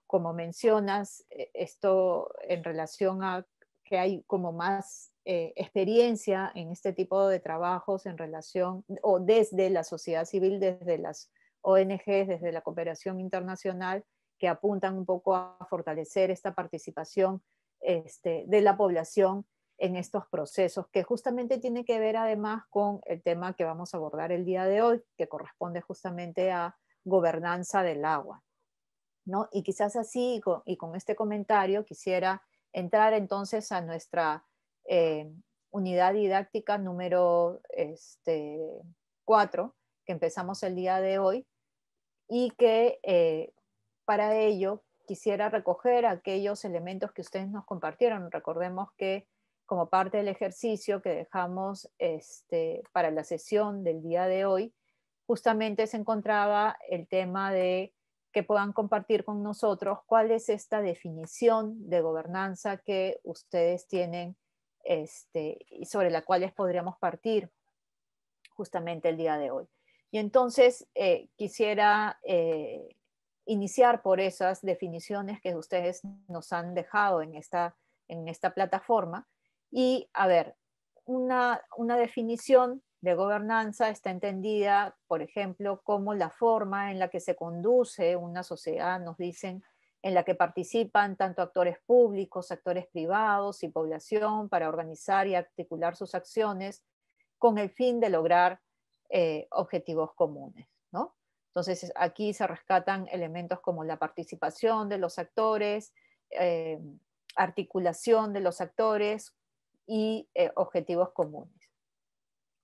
como mencionas, esto en relación a que hay como más experiencia en este tipo de trabajos en relación, o desde la sociedad civil, desde las ONGs, desde la cooperación internacional, que apuntan un poco a fortalecer esta participación de la población en estos procesos, que justamente tiene que ver además con el tema que vamos a abordar el día de hoy, que corresponde justamente a gobernanza del agua, ¿no? Y quizás así, y con este comentario, quisiera entrar entonces a nuestra unidad didáctica número 4, que empezamos el día de hoy, y que para ello quisiera recoger aquellos elementos que ustedes nos compartieron. Recordemos que como parte del ejercicio que dejamos para la sesión del día de hoy, justamente se encontraba el tema de que puedan compartir con nosotros cuál es esta definición de gobernanza que ustedes tienen y sobre la cual podríamos partir justamente el día de hoy. Y entonces quisiera iniciar por esas definiciones que ustedes nos han dejado en esta plataforma. Y a ver, una definición de gobernanza está entendida, por ejemplo, como la forma en la que se conduce una sociedad, nos dicen, en la que participan tanto actores públicos, actores privados y población para organizar y articular sus acciones con el fin de lograr objetivos comunes, ¿no? Entonces aquí se rescatan elementos como la participación de los actores, articulación de los actores y objetivos comunes.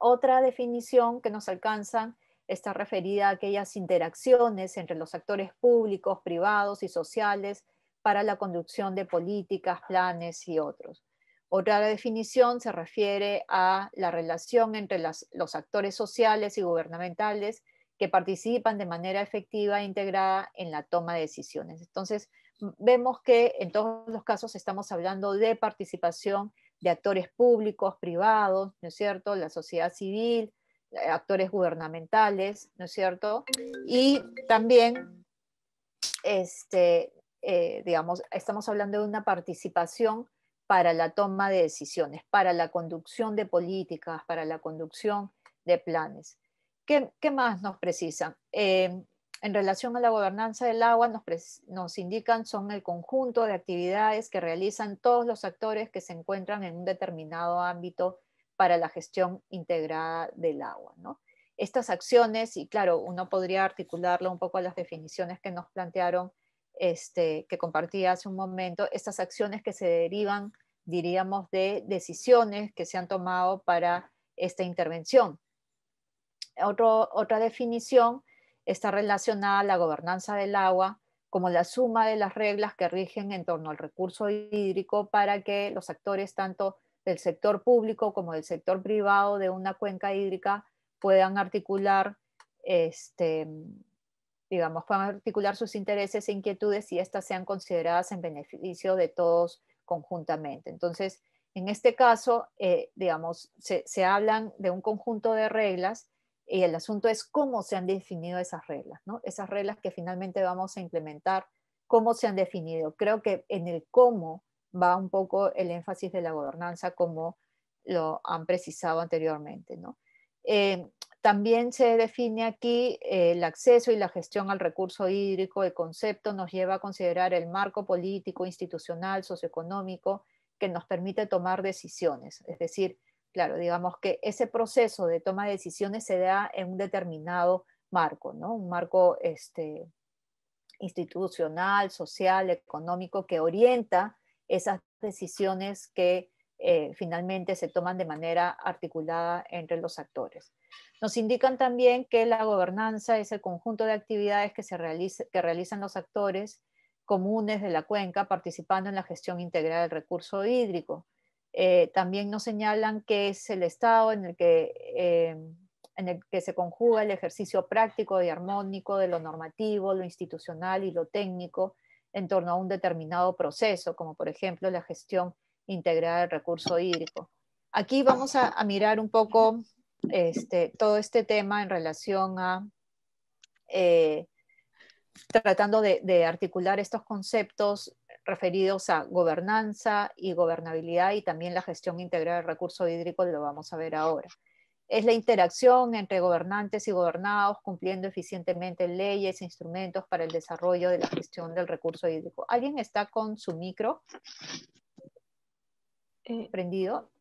Otra definición que nos alcanzan está referida a aquellas interacciones entre los actores públicos, privados y sociales para la conducción de políticas, planes y otros. Otra definición se refiere a la relación entre los actores sociales y gubernamentales que participan de manera efectiva e integrada en la toma de decisiones. Entonces, vemos que en todos los casos estamos hablando de participación de actores públicos, privados, ¿no es cierto?, la sociedad civil, actores gubernamentales, ¿no es cierto? Y también, digamos, estamos hablando de una participación para la toma de decisiones, para la conducción de políticas, para la conducción de planes. ¿Qué más nos precisan? En relación a la gobernanza del agua, nos indican son el conjunto de actividades que realizan todos los actores que se encuentran en un determinado ámbito para la gestión integrada del agua, ¿no? Estas acciones, y claro, uno podría articularlo un poco a las definiciones que nos plantearon, que compartí hace un momento, estas acciones que se derivan, diríamos, de decisiones que se han tomado para esta intervención. Otra definición está relacionada a la gobernanza del agua como la suma de las reglas que rigen en torno al recurso hídrico para que los actores tanto del sector público como del sector privado de una cuenca hídrica puedan articular, digamos, puedan articular sus intereses e inquietudes y éstas sean consideradas en beneficio de todos conjuntamente. Entonces, en este caso, digamos, se hablan de un conjunto de reglas y el asunto es cómo se han definido esas reglas, ¿no? Esas reglas que finalmente vamos a implementar, cómo se han definido. Creo que en el cómo va un poco el énfasis de la gobernanza, como lo han precisado anteriormente, ¿no? También se define aquí el acceso y la gestión al recurso hídrico. El concepto nos lleva a considerar el marco político, institucional, socioeconómico que nos permite tomar decisiones. Es decir, claro, digamos que ese proceso de toma de decisiones se da en un determinado marco, ¿no? Un marco institucional, social, económico que orienta esas decisiones que finalmente se toman de manera articulada entre los actores. Nos indican también que la gobernanza es el conjunto de actividades que realizan los actores comunes de la cuenca participando en la gestión integral del recurso hídrico. También nos señalan que es el estado en el que se conjuga el ejercicio práctico y armónico de lo normativo, lo institucional y lo técnico en torno a un determinado proceso, como por ejemplo la gestión integrada del recurso hídrico. Aquí vamos a mirar un poco todo este tema en relación a tratando de articular estos conceptos referidos a gobernanza y gobernabilidad y también la gestión integrada del recurso hídrico, lo vamos a ver ahora. Es la interacción entre gobernantes y gobernados cumpliendo eficientemente leyes e instrumentos para el desarrollo de la gestión del recurso hídrico. ¿Alguien está con su micro prendido?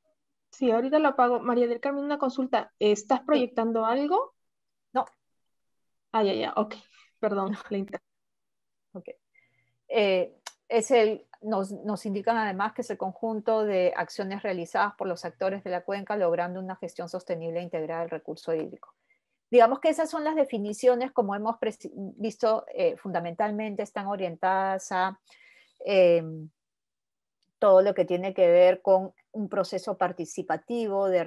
Sí, ahorita lo apago. María del Carmen, una consulta. ¿Estás proyectando algo? No. Ah, ya, ok. Perdón, la interrupción. Okay. Nos indican además que es el conjunto de acciones realizadas por los actores de la cuenca logrando una gestión sostenible e integrada del recurso hídrico. Digamos que esas son las definiciones, como hemos visto, fundamentalmente están orientadas a todo lo que tiene que ver con un proceso participativo de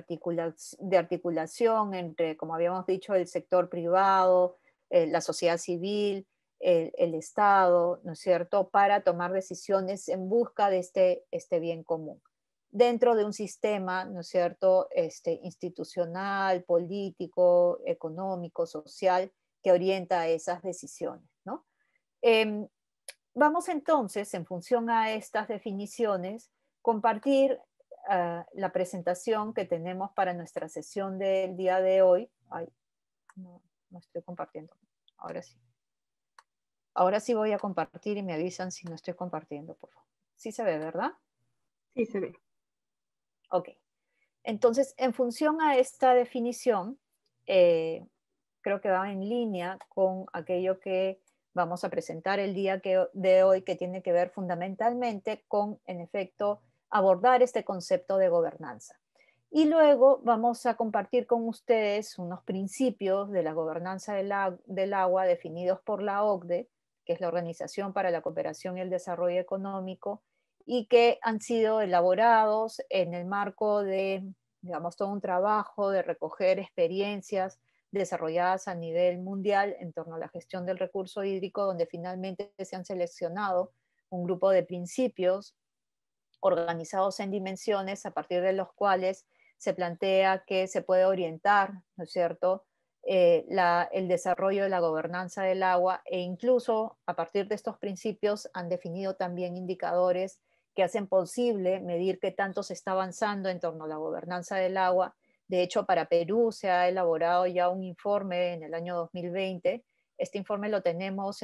articulación entre, como habíamos dicho, el sector privado, la sociedad civil, el Estado, ¿no es cierto?, para tomar decisiones en busca de este bien común, dentro de un sistema, ¿no es cierto?, institucional, político, económico, social, que orienta esas decisiones, ¿no? Vamos entonces, en función a estas definiciones, compartir la presentación que tenemos para nuestra sesión del día de hoy. Ay, no estoy compartiendo, ahora sí. Ahora sí voy a compartir y me avisan si no estoy compartiendo, por favor. Sí se ve, ¿verdad? Sí, se ve. Ok. Entonces, en función a esta definición, creo que va en línea con aquello que vamos a presentar el día de hoy, que tiene que ver fundamentalmente con, en efecto, abordar este concepto de gobernanza. Y luego vamos a compartir con ustedes unos principios de la gobernanza del agua definidos por la OCDE, que es la Organización para la Cooperación y el Desarrollo Económico, y que han sido elaborados en el marco de, digamos, todo un trabajo de recoger experiencias desarrolladas a nivel mundial en torno a la gestión del recurso hídrico, donde finalmente se han seleccionado un grupo de principios organizados en dimensiones a partir de los cuales se plantea que se puede orientar, ¿no es cierto?, el desarrollo de la gobernanza del agua, e incluso a partir de estos principios han definido también indicadores que hacen posible medir qué tanto se está avanzando en torno a la gobernanza del agua. De hecho, para Perú se ha elaborado ya un informe en el año 2020. Este informe lo tenemos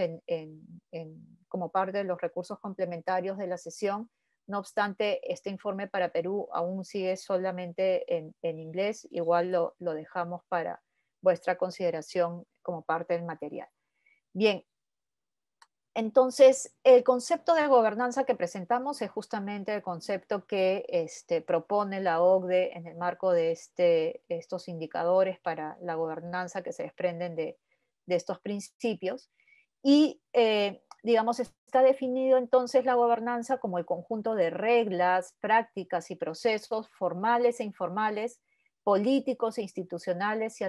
como parte de los recursos complementarios de la sesión. No obstante, este informe para Perú aún sigue solamente en inglés. Igual lo dejamos para vuestra consideración como parte del material. Bien, entonces el concepto de gobernanza que presentamos es justamente el concepto que propone la OCDE en el marco de estos indicadores para la gobernanza que se desprenden de estos principios. Y, digamos, está definido entonces la gobernanza como el conjunto de reglas, prácticas y procesos formales e informales, políticos e institucionales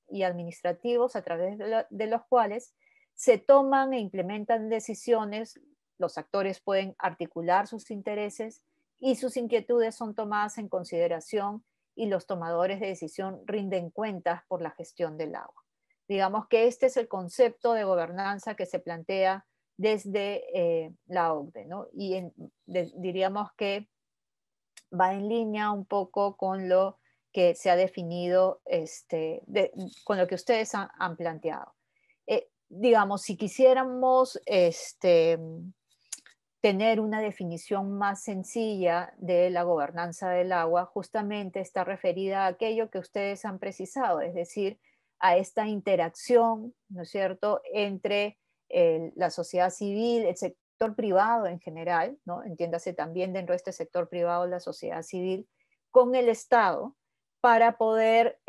y administrativos a través de los cuales se toman e implementan decisiones, los actores pueden articular sus intereses y sus inquietudes son tomadas en consideración y los tomadores de decisión rinden cuentas por la gestión del agua. Digamos que este es el concepto de gobernanza que se plantea desde la OCDE, ¿no? Y diríamos que va en línea un poco con lo que se ha definido, con lo que ustedes han planteado. Digamos, si quisiéramos tener una definición más sencilla de la gobernanza del agua, justamente está referida a aquello que ustedes han precisado, es decir, a esta interacción, ¿no es cierto?, entre la sociedad civil, el sector privado en general, ¿no?, entiéndase también dentro de este sector privado la sociedad civil, con el Estado, para poder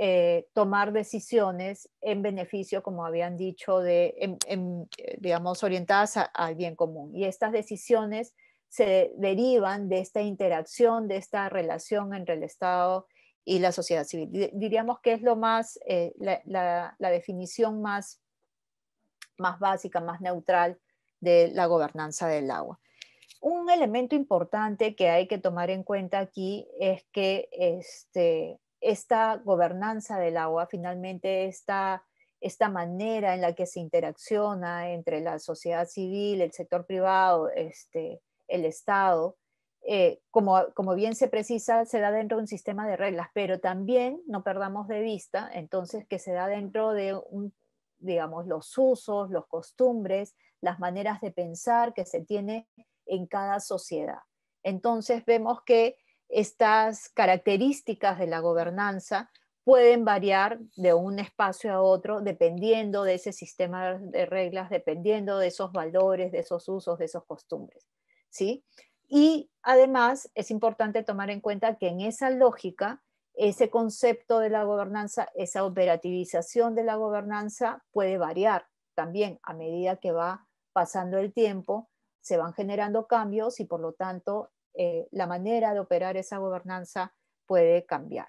tomar decisiones en beneficio, como habían dicho, digamos, orientadas al bien común. Y estas decisiones se derivan de esta interacción, de esta relación entre el Estado y la sociedad civil. Diríamos que es lo más, la definición más básica, más neutral de la gobernanza del agua. Un elemento importante que hay que tomar en cuenta aquí es que esta gobernanza del agua, finalmente esta manera en la que se interacciona entre la sociedad civil, el sector privado, el Estado, como bien se precisa, se da dentro de un sistema de reglas, pero también no perdamos de vista, entonces, que se da dentro de digamos, los usos, los costumbres, las maneras de pensar que se tiene en cada sociedad. Entonces vemos que estas características de la gobernanza pueden variar de un espacio a otro dependiendo de ese sistema de reglas, dependiendo de esos valores, de esos usos, de esos costumbres, ¿sí? Y además es importante tomar en cuenta que en esa lógica, ese concepto de la gobernanza, esa operativización de la gobernanza puede variar también a medida que va pasando el tiempo, se van generando cambios y por lo tanto la manera de operar esa gobernanza puede cambiar.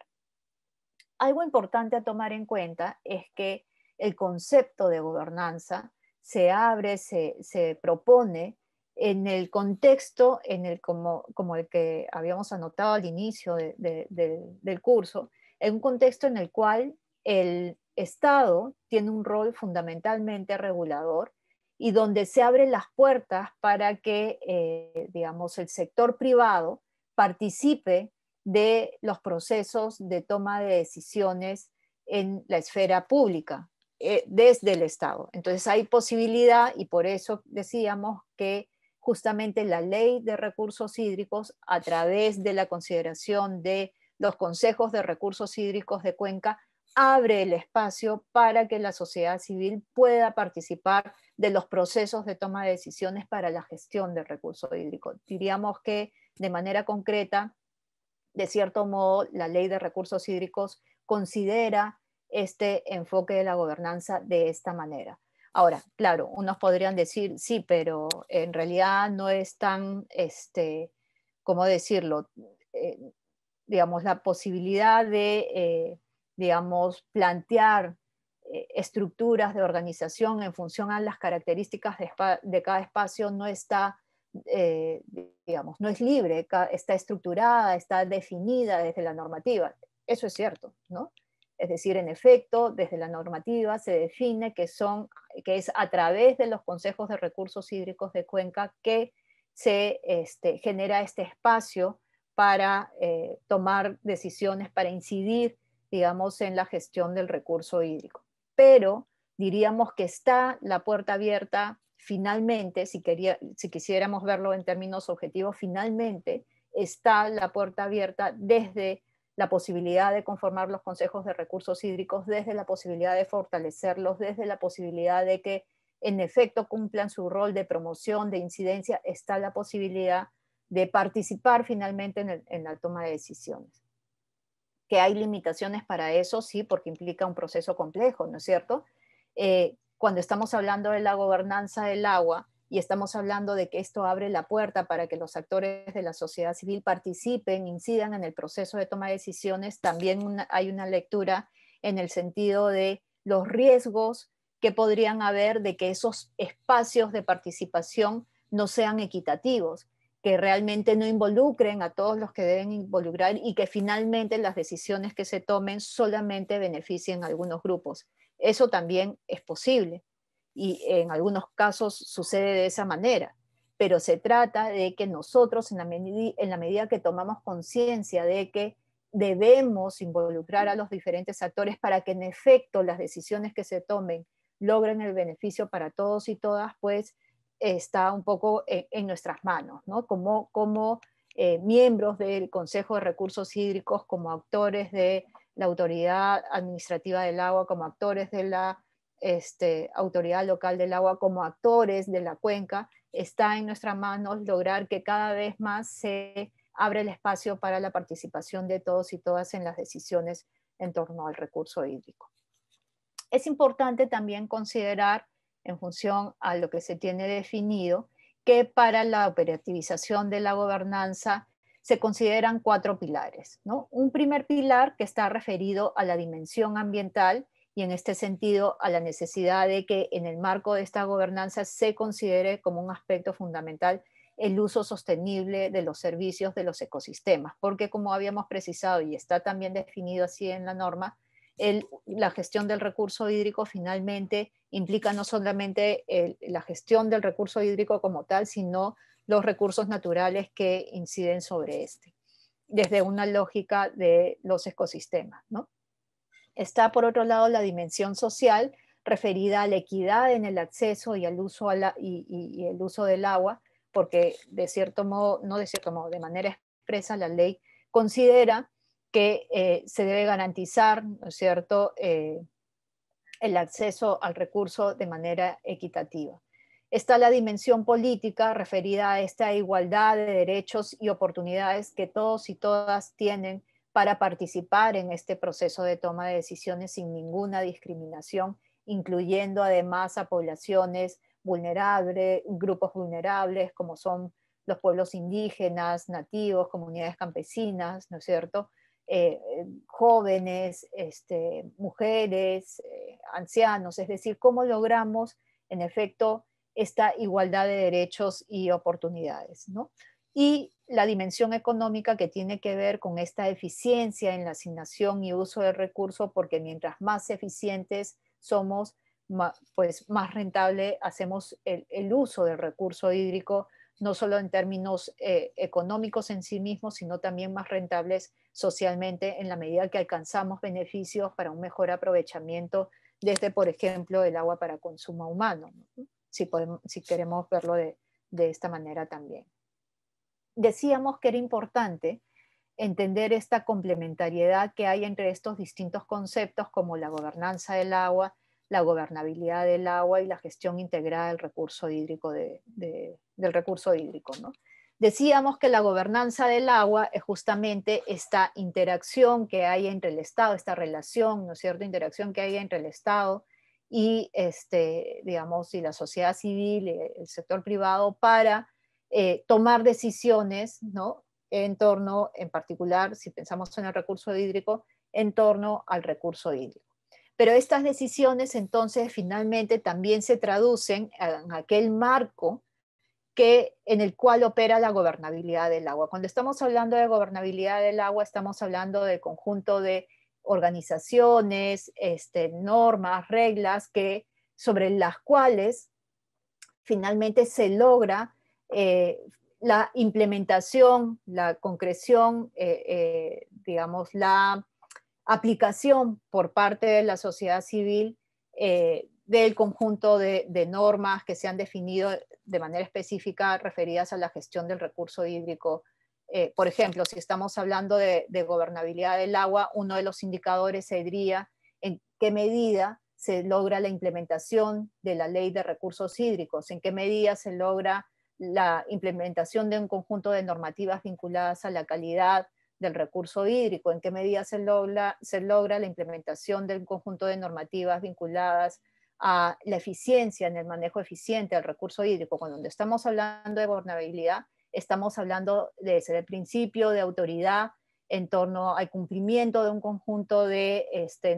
Algo importante a tomar en cuenta es que el concepto de gobernanza se abre, se propone en el contexto como el que habíamos anotado al inicio del curso, en un contexto en el cual el Estado tiene un rol fundamentalmente regulador y donde se abren las puertas para que, digamos, el sector privado participe de los procesos de toma de decisiones en la esfera pública, desde el Estado. Entonces hay posibilidad, y por eso decíamos que justamente la ley de recursos hídricos, a través de la consideración de los consejos de recursos hídricos de Cuenca, abre el espacio para que la sociedad civil pueda participar de los procesos de toma de decisiones para la gestión del recurso hídrico. Diríamos que de manera concreta, de cierto modo, la ley de recursos hídricos considera este enfoque de la gobernanza de esta manera. Ahora, claro, unos podrían decir, sí, pero en realidad no es tan, ¿cómo decirlo? Digamos, la posibilidad de, digamos, plantear estructuras de organización en función a las características de cada espacio no está, digamos, no es libre, está estructurada, está definida desde la normativa. Eso es cierto, ¿no? Es decir, en efecto, desde la normativa se define que es a través de los consejos de recursos hídricos de Cuenca que se genera este espacio para tomar decisiones, para incidir, digamos, en la gestión del recurso hídrico. Pero diríamos que está la puerta abierta finalmente, si quisiéramos verlo en términos objetivos, finalmente está la puerta abierta desde la posibilidad de conformar los consejos de recursos hídricos, desde la posibilidad de fortalecerlos, desde la posibilidad de que en efecto cumplan su rol de promoción, de incidencia, está la posibilidad de participar finalmente en la toma de decisiones. Que hay limitaciones para eso, sí, porque implica un proceso complejo, ¿no es cierto? Cuando estamos hablando de la gobernanza del agua y estamos hablando de que esto abre la puerta para que los actores de la sociedad civil participen, incidan en el proceso de toma de decisiones, también hay una lectura en el sentido de los riesgos que podrían haber de que esos espacios de participación no sean equitativos, que realmente no involucren a todos los que deben involucrar y que finalmente las decisiones que se tomen solamente beneficien a algunos grupos. Eso también es posible y en algunos casos sucede de esa manera, pero se trata de que nosotros en la medida que tomamos conciencia de que debemos involucrar a los diferentes actores para que en efecto las decisiones que se tomen logren el beneficio para todos y todas, pues está un poco en nuestras manos, ¿no? Como miembros del Consejo de Recursos Hídricos, como actores de la Autoridad Administrativa del Agua, como actores de la Autoridad Local del Agua, como actores de la cuenca, está en nuestras manos lograr que cada vez más se abre el espacio para la participación de todos y todas en las decisiones en torno al recurso hídrico. Es importante también considerar, en función a lo que se tiene definido, que para la operativización de la gobernanza se consideran 4 pilares, ¿no? Un primer pilar que está referido a la dimensión ambiental y en este sentido a la necesidad de que en el marco de esta gobernanza se considere como un aspecto fundamental el uso sostenible de los servicios de los ecosistemas, porque como habíamos precisado y está también definido así en la norma, la gestión del recurso hídrico finalmente implica no solamente la gestión del recurso hídrico como tal, sino los recursos naturales que inciden sobre este, desde una lógica de los ecosistemas, ¿no? Está por otro lado la dimensión social referida a la equidad en el acceso y el uso del agua, porque de cierto modo, no de cierto modo, de manera expresa la ley considera que se debe garantizar, ¿no es cierto?, el acceso al recurso de manera equitativa. Está la dimensión política referida a esta igualdad de derechos y oportunidades que todos y todas tienen para participar en este proceso de toma de decisiones sin ninguna discriminación, incluyendo además a poblaciones vulnerables, grupos vulnerables como son los pueblos indígenas, nativos, comunidades campesinas, ¿no es cierto?, jóvenes, mujeres, ancianos, es decir, cómo logramos en efecto esta igualdad de derechos y oportunidades, ¿no? Y la dimensión económica que tiene que ver con esta eficiencia en la asignación y uso del recurso, porque mientras más eficientes somos, pues más rentable hacemos el uso del recurso hídrico, no solo en términos económicos en sí mismos, sino también más rentables socialmente en la medida que alcanzamos beneficios para un mejor aprovechamiento desde, por ejemplo, el agua para consumo humano, ¿no? Si queremos verlo de esta manera también. Decíamos que era importante entender esta complementariedad que hay entre estos distintos conceptos como la gobernanza del agua, la gobernabilidad del agua y la gestión integrada del recurso hídrico, del recurso hídrico, ¿no? Decíamos que la gobernanza del agua es justamente esta interacción que hay entre el Estado, esta relación, ¿no es cierto?, interacción que hay entre el Estado y, digamos, y la sociedad civil, el sector privado, para tomar decisiones, ¿no?, en torno, en particular, si pensamos en el recurso hídrico, en torno al recurso hídrico. Pero estas decisiones entonces finalmente también se traducen en aquel marco en el cual opera la gobernabilidad del agua. Cuando estamos hablando de gobernabilidad del agua, estamos hablando del conjunto de organizaciones, normas, reglas sobre las cuales finalmente se logra la implementación, la concreción, digamos, la aplicación por parte de la sociedad civil del conjunto de normas que se han definido de manera específica referidas a la gestión del recurso hídrico. Por ejemplo, si estamos hablando de gobernabilidad del agua, uno de los indicadores sería en qué medida se logra la implementación de la ley de recursos hídricos, en qué medida se logra la implementación de un conjunto de normativas vinculadas a la calidad del recurso hídrico, en qué medida se logra la implementación de un conjunto de normativas vinculadas a la eficiencia en el manejo eficiente del recurso hídrico. Cuando estamos hablando de gobernabilidad, estamos hablando desde el principio de autoridad en torno al cumplimiento de un conjunto de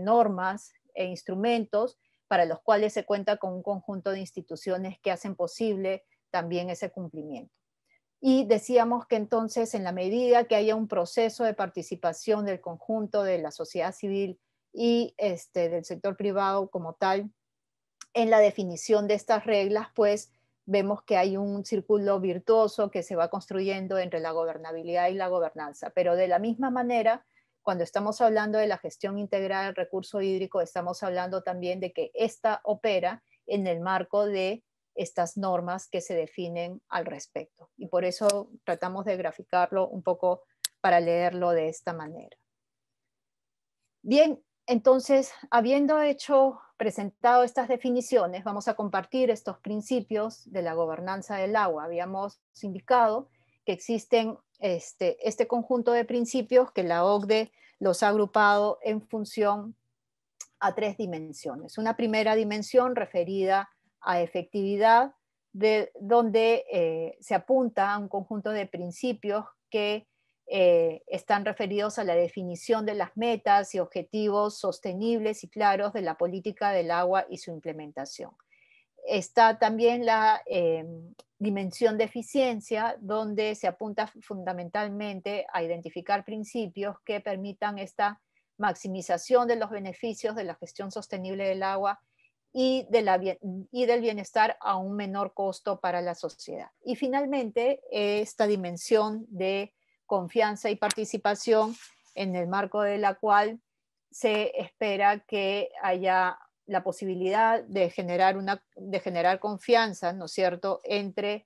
normas e instrumentos para los cuales se cuenta con un conjunto de instituciones que hacen posible también ese cumplimiento. Y decíamos que entonces en la medida que haya un proceso de participación del conjunto de la sociedad civil y del sector privado como tal, en la definición de estas reglas, pues vemos que hay un círculo virtuoso que se va construyendo entre la gobernabilidad y la gobernanza. Pero de la misma manera, cuando estamos hablando de la gestión integral del recurso hídrico, estamos hablando también de que esta opera en el marco de estas normas que se definen al respecto. Y por eso tratamos de graficarlo un poco para leerlo de esta manera. Bien, entonces, habiendo presentado estas definiciones, vamos a compartir estos principios de la gobernanza del agua. Habíamos indicado que existen este conjunto de principios que la OCDE los ha agrupado en función a 3 dimensiones. Una primera dimensión referida a efectividad, donde se apunta a un conjunto de principios que están referidos a la definición de las metas y objetivos sostenibles y claros de la política del agua y su implementación. Está también la dimensión de eficiencia, donde se apunta fundamentalmente a identificar principios que permitan esta maximización de los beneficios de la gestión sostenible del agua y del bienestar a un menor costo para la sociedad. Y finalmente, esta dimensión de confianza y participación, en el marco de la cual se espera que haya la posibilidad de generar confianza, ¿no es cierto?, entre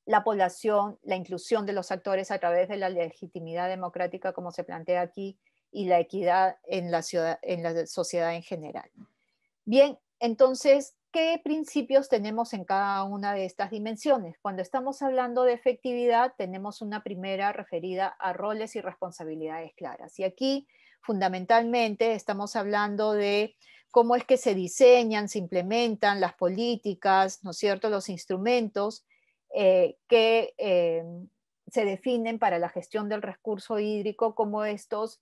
la población, la inclusión de los actores a través de la legitimidad democrática, como se plantea aquí, y la equidad en la sociedad en general. Bien, entonces, ¿qué principios tenemos en cada una de estas dimensiones? Cuando estamos hablando de efectividad, tenemos una primera referida a roles y responsabilidades claras. Y aquí, fundamentalmente, estamos hablando de cómo es que se diseñan, se implementan las políticas, ¿no es cierto?, los instrumentos que se definen para la gestión del recurso hídrico, cómo estos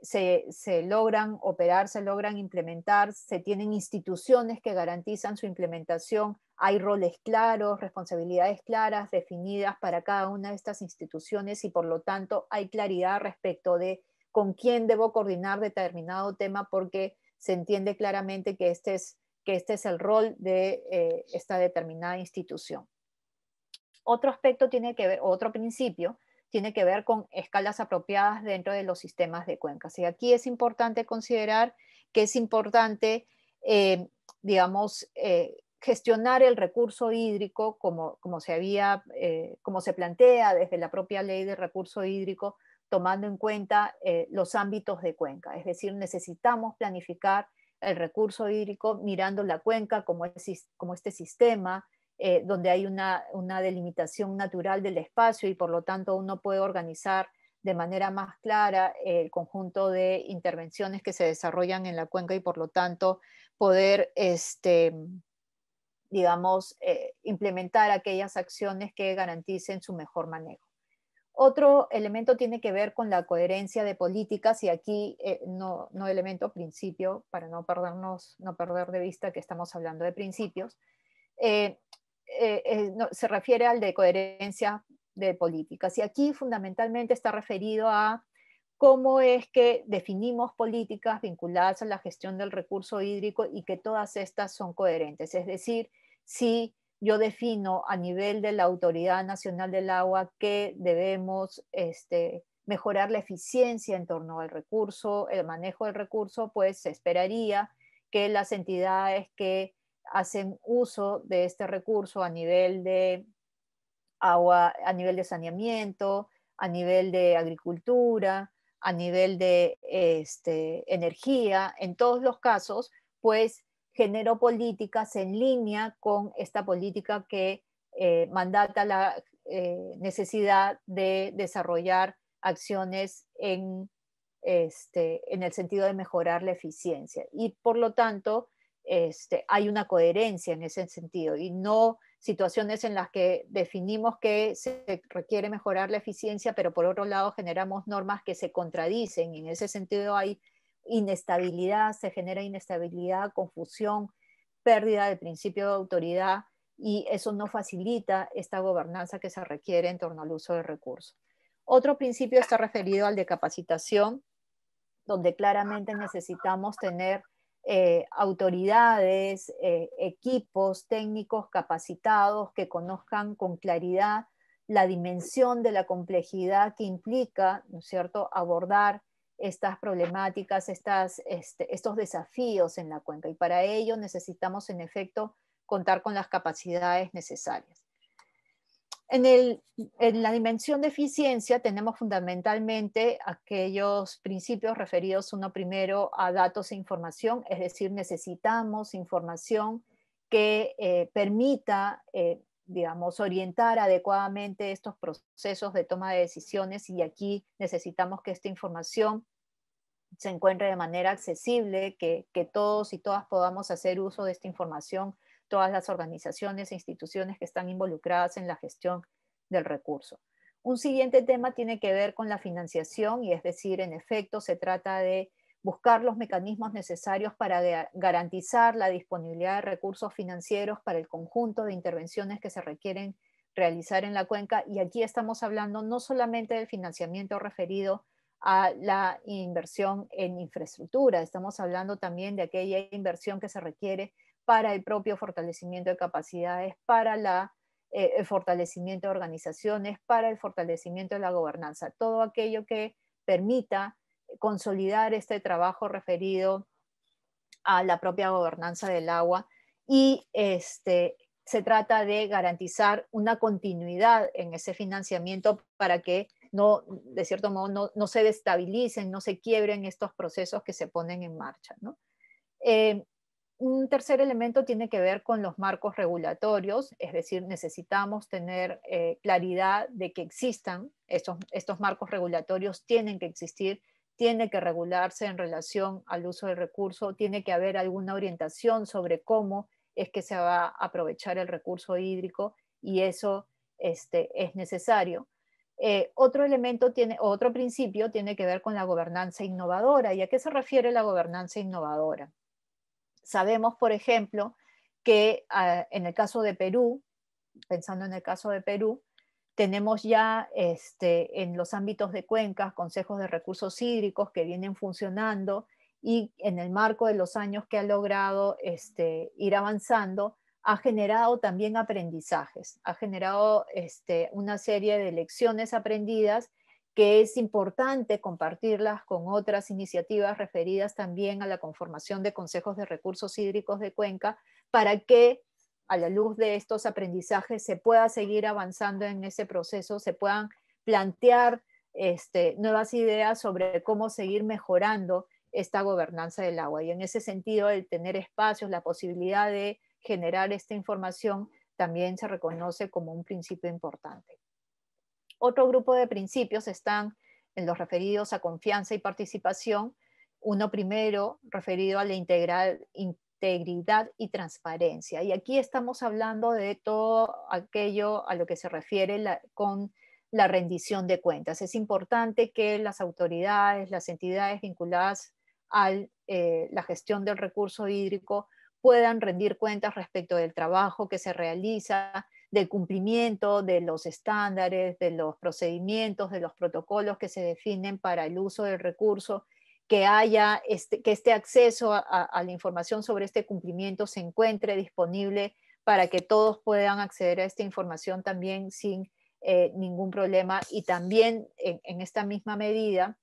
se logran operar, se logran implementar, se tienen instituciones que garantizan su implementación, hay roles claros, responsabilidades claras definidas para cada una de estas instituciones y por lo tanto hay claridad respecto de con quién debo coordinar determinado tema porque se entiende claramente que este es el rol de esta determinada institución. Otro aspecto tiene que ver, otro principio, tiene que ver con escalas apropiadas dentro de los sistemas de cuencas. Y aquí es importante considerar que es importante, gestionar el recurso hídrico como se plantea desde la propia ley de recurso hídrico, tomando en cuenta los ámbitos de cuenca. Es decir, necesitamos planificar el recurso hídrico mirando la cuenca como este sistema, donde hay una delimitación natural del espacio y por lo tanto uno puede organizar de manera más clara el conjunto de intervenciones que se desarrollan en la cuenca y por lo tanto poder, implementar aquellas acciones que garanticen su mejor manejo. Otro elemento tiene que ver con la coherencia de políticas y aquí no elemento, principio, para no perder de vista que estamos hablando de principios. Se refiere al de coherencia de políticas y aquí fundamentalmente está referido a cómo es que definimos políticas vinculadas a la gestión del recurso hídrico y que todas estas son coherentes. Es decir, si yo defino a nivel de la Autoridad Nacional del Agua que debemos mejorar la eficiencia en torno al recurso, el manejo del recurso, pues se esperaría que las entidades que hacen uso de este recurso a nivel de agua, a nivel de saneamiento, a nivel de agricultura, a nivel de energía, en todos los casos, pues generó políticas en línea con esta política que mandata la necesidad de desarrollar acciones en el sentido de mejorar la eficiencia. Y por lo tanto, hay una coherencia en ese sentido y no situaciones en las que definimos que se requiere mejorar la eficiencia, pero por otro lado generamos normas que se contradicen. En ese sentido hay inestabilidad, se genera inestabilidad, confusión, pérdida del principio de autoridad y eso no facilita esta gobernanza que se requiere en torno al uso del recurso. Otro principio está referido al de capacitación, donde claramente necesitamos tener autoridades, equipos técnicos capacitados que conozcan con claridad la dimensión de la complejidad que implica, ¿no es cierto?, abordar estas problemáticas, estos desafíos en la cuenca. Y para ello necesitamos, en efecto, contar con las capacidades necesarias. En la dimensión de eficiencia tenemos fundamentalmente aquellos principios referidos uno primero a datos e información, es decir, necesitamos información que permita, orientar adecuadamente estos procesos de toma de decisiones y aquí necesitamos que esta información se encuentre de manera accesible, que todos y todas podamos hacer uso de esta información, todas las organizaciones e instituciones que están involucradas en la gestión del recurso. Un siguiente tema tiene que ver con la financiación, y es decir, en efecto, se trata de buscar los mecanismos necesarios para garantizar la disponibilidad de recursos financieros para el conjunto de intervenciones que se requieren realizar en la cuenca. Y aquí estamos hablando no solamente del financiamiento referido a la inversión en infraestructura, estamos hablando también de aquella inversión que se requiere para el propio fortalecimiento de capacidades, para el fortalecimiento de organizaciones, para el fortalecimiento de la gobernanza, todo aquello que permita consolidar este trabajo referido a la propia gobernanza del agua, y se trata de garantizar una continuidad en ese financiamiento para que no, de cierto modo, no se destabilicen, no se quiebren estos procesos que se ponen en marcha, ¿no? Un tercer elemento tiene que ver con los marcos regulatorios, es decir, necesitamos tener claridad de que existan estos marcos regulatorios, tienen que existir, tiene que regularse en relación al uso del recurso, tiene que haber alguna orientación sobre cómo es que se va a aprovechar el recurso hídrico, y eso es necesario. Otro principio tiene que ver con la gobernanza innovadora. ¿Y a qué se refiere la gobernanza innovadora? Sabemos, por ejemplo, que en el caso de Perú, pensando en el caso de Perú, tenemos ya en los ámbitos de cuencas, consejos de recursos hídricos que vienen funcionando, y en el marco de los años que ha logrado ir avanzando, ha generado también aprendizajes, ha generado una serie de lecciones aprendidas que es importante compartirlas con otras iniciativas referidas también a la conformación de consejos de recursos hídricos de cuenca, para que a la luz de estos aprendizajes se pueda seguir avanzando en ese proceso, se puedan plantear nuevas ideas sobre cómo seguir mejorando esta gobernanza del agua. Y en ese sentido, el tener espacios, la posibilidad de generar esta información, también se reconoce como un principio importante. Otro grupo de principios están en los referidos a confianza y participación. Uno primero referido a la integridad y transparencia. Y aquí estamos hablando de todo aquello a lo que se refiere con la rendición de cuentas. Es importante que las autoridades, las entidades vinculadas a la gestión del recurso hídrico puedan rendir cuentas respecto del trabajo que se realiza, del cumplimiento de los estándares, de los procedimientos, de los protocolos que se definen para el uso del recurso, que haya que este acceso a la información sobre este cumplimiento se encuentre disponible para que todos puedan acceder a esta información también sin ningún problema. Y también en esta misma medida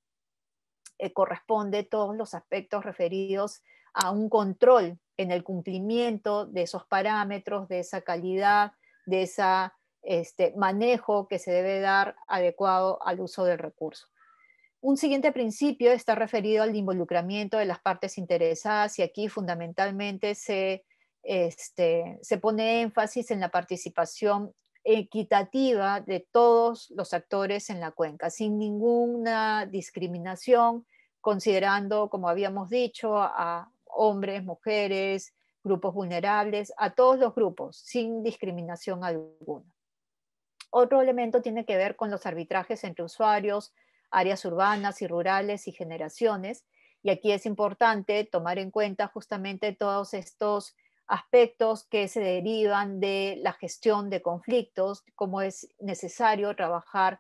corresponde todos los aspectos referidos a un control en el cumplimiento de esos parámetros, de esa calidad, de ese manejo que se debe dar adecuado al uso del recurso. Un siguiente principio está referido al involucramiento de las partes interesadas, y aquí fundamentalmente se pone énfasis en la participación equitativa de todos los actores en la cuenca, sin ninguna discriminación, considerando, como habíamos dicho, a hombres, mujeres, grupos vulnerables, a todos los grupos, sin discriminación alguna. Otro elemento tiene que ver con los arbitrajes entre usuarios, áreas urbanas y rurales y generaciones, y aquí es importante tomar en cuenta justamente todos estos aspectos que se derivan de la gestión de conflictos, cómo es necesario trabajar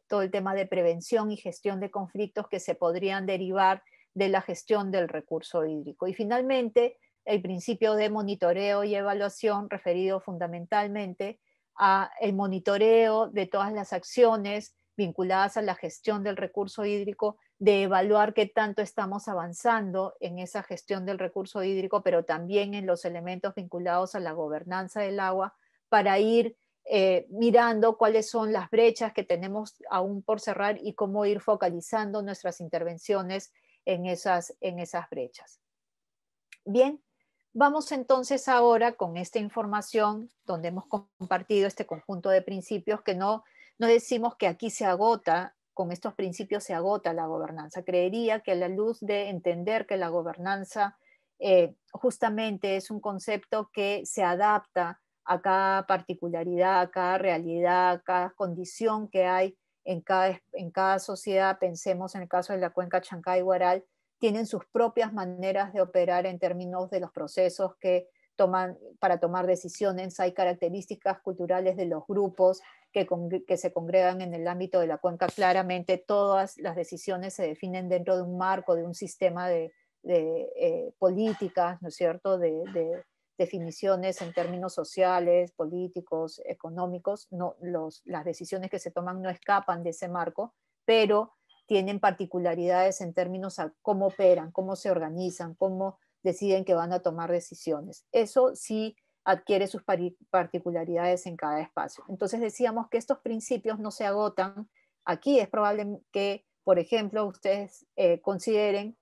todo el tema de prevención y gestión de conflictos que se podrían derivar de la gestión del recurso hídrico. Y finalmente, el principio de monitoreo y evaluación, referido fundamentalmente a el monitoreo de todas las acciones vinculadas a la gestión del recurso hídrico, de evaluar qué tanto estamos avanzando en esa gestión del recurso hídrico, pero también en los elementos vinculados a la gobernanza del agua, para ir mirando cuáles son las brechas que tenemos aún por cerrar y cómo ir focalizando nuestras intervenciones en esas brechas. Bien, vamos entonces ahora con esta información donde hemos compartido este conjunto de principios, que no decimos que aquí se agota, con estos principios se agota la gobernanza. Creería que a la luz de entender que la gobernanza justamente es un concepto que se adapta a cada particularidad, a cada realidad, a cada condición que hay en cada sociedad. Pensemos en el caso de la cuenca Chancay-Huaral, tienen sus propias maneras de operar en términos de los procesos que toman para tomar decisiones. Hay características culturales de los grupos que se congregan en el ámbito de la cuenca. Claramente todas las decisiones se definen dentro de un marco, de un sistema de políticas, ¿no es cierto?, de definiciones en términos sociales, políticos, económicos. No, las decisiones que se toman no escapan de ese marco, pero tienen particularidades en términos a cómo operan, cómo se organizan, cómo deciden que van a tomar decisiones. Eso sí adquiere sus particularidades en cada espacio. Entonces decíamos que estos principios no se agotan. Aquí es probable que, por ejemplo, ustedes consideren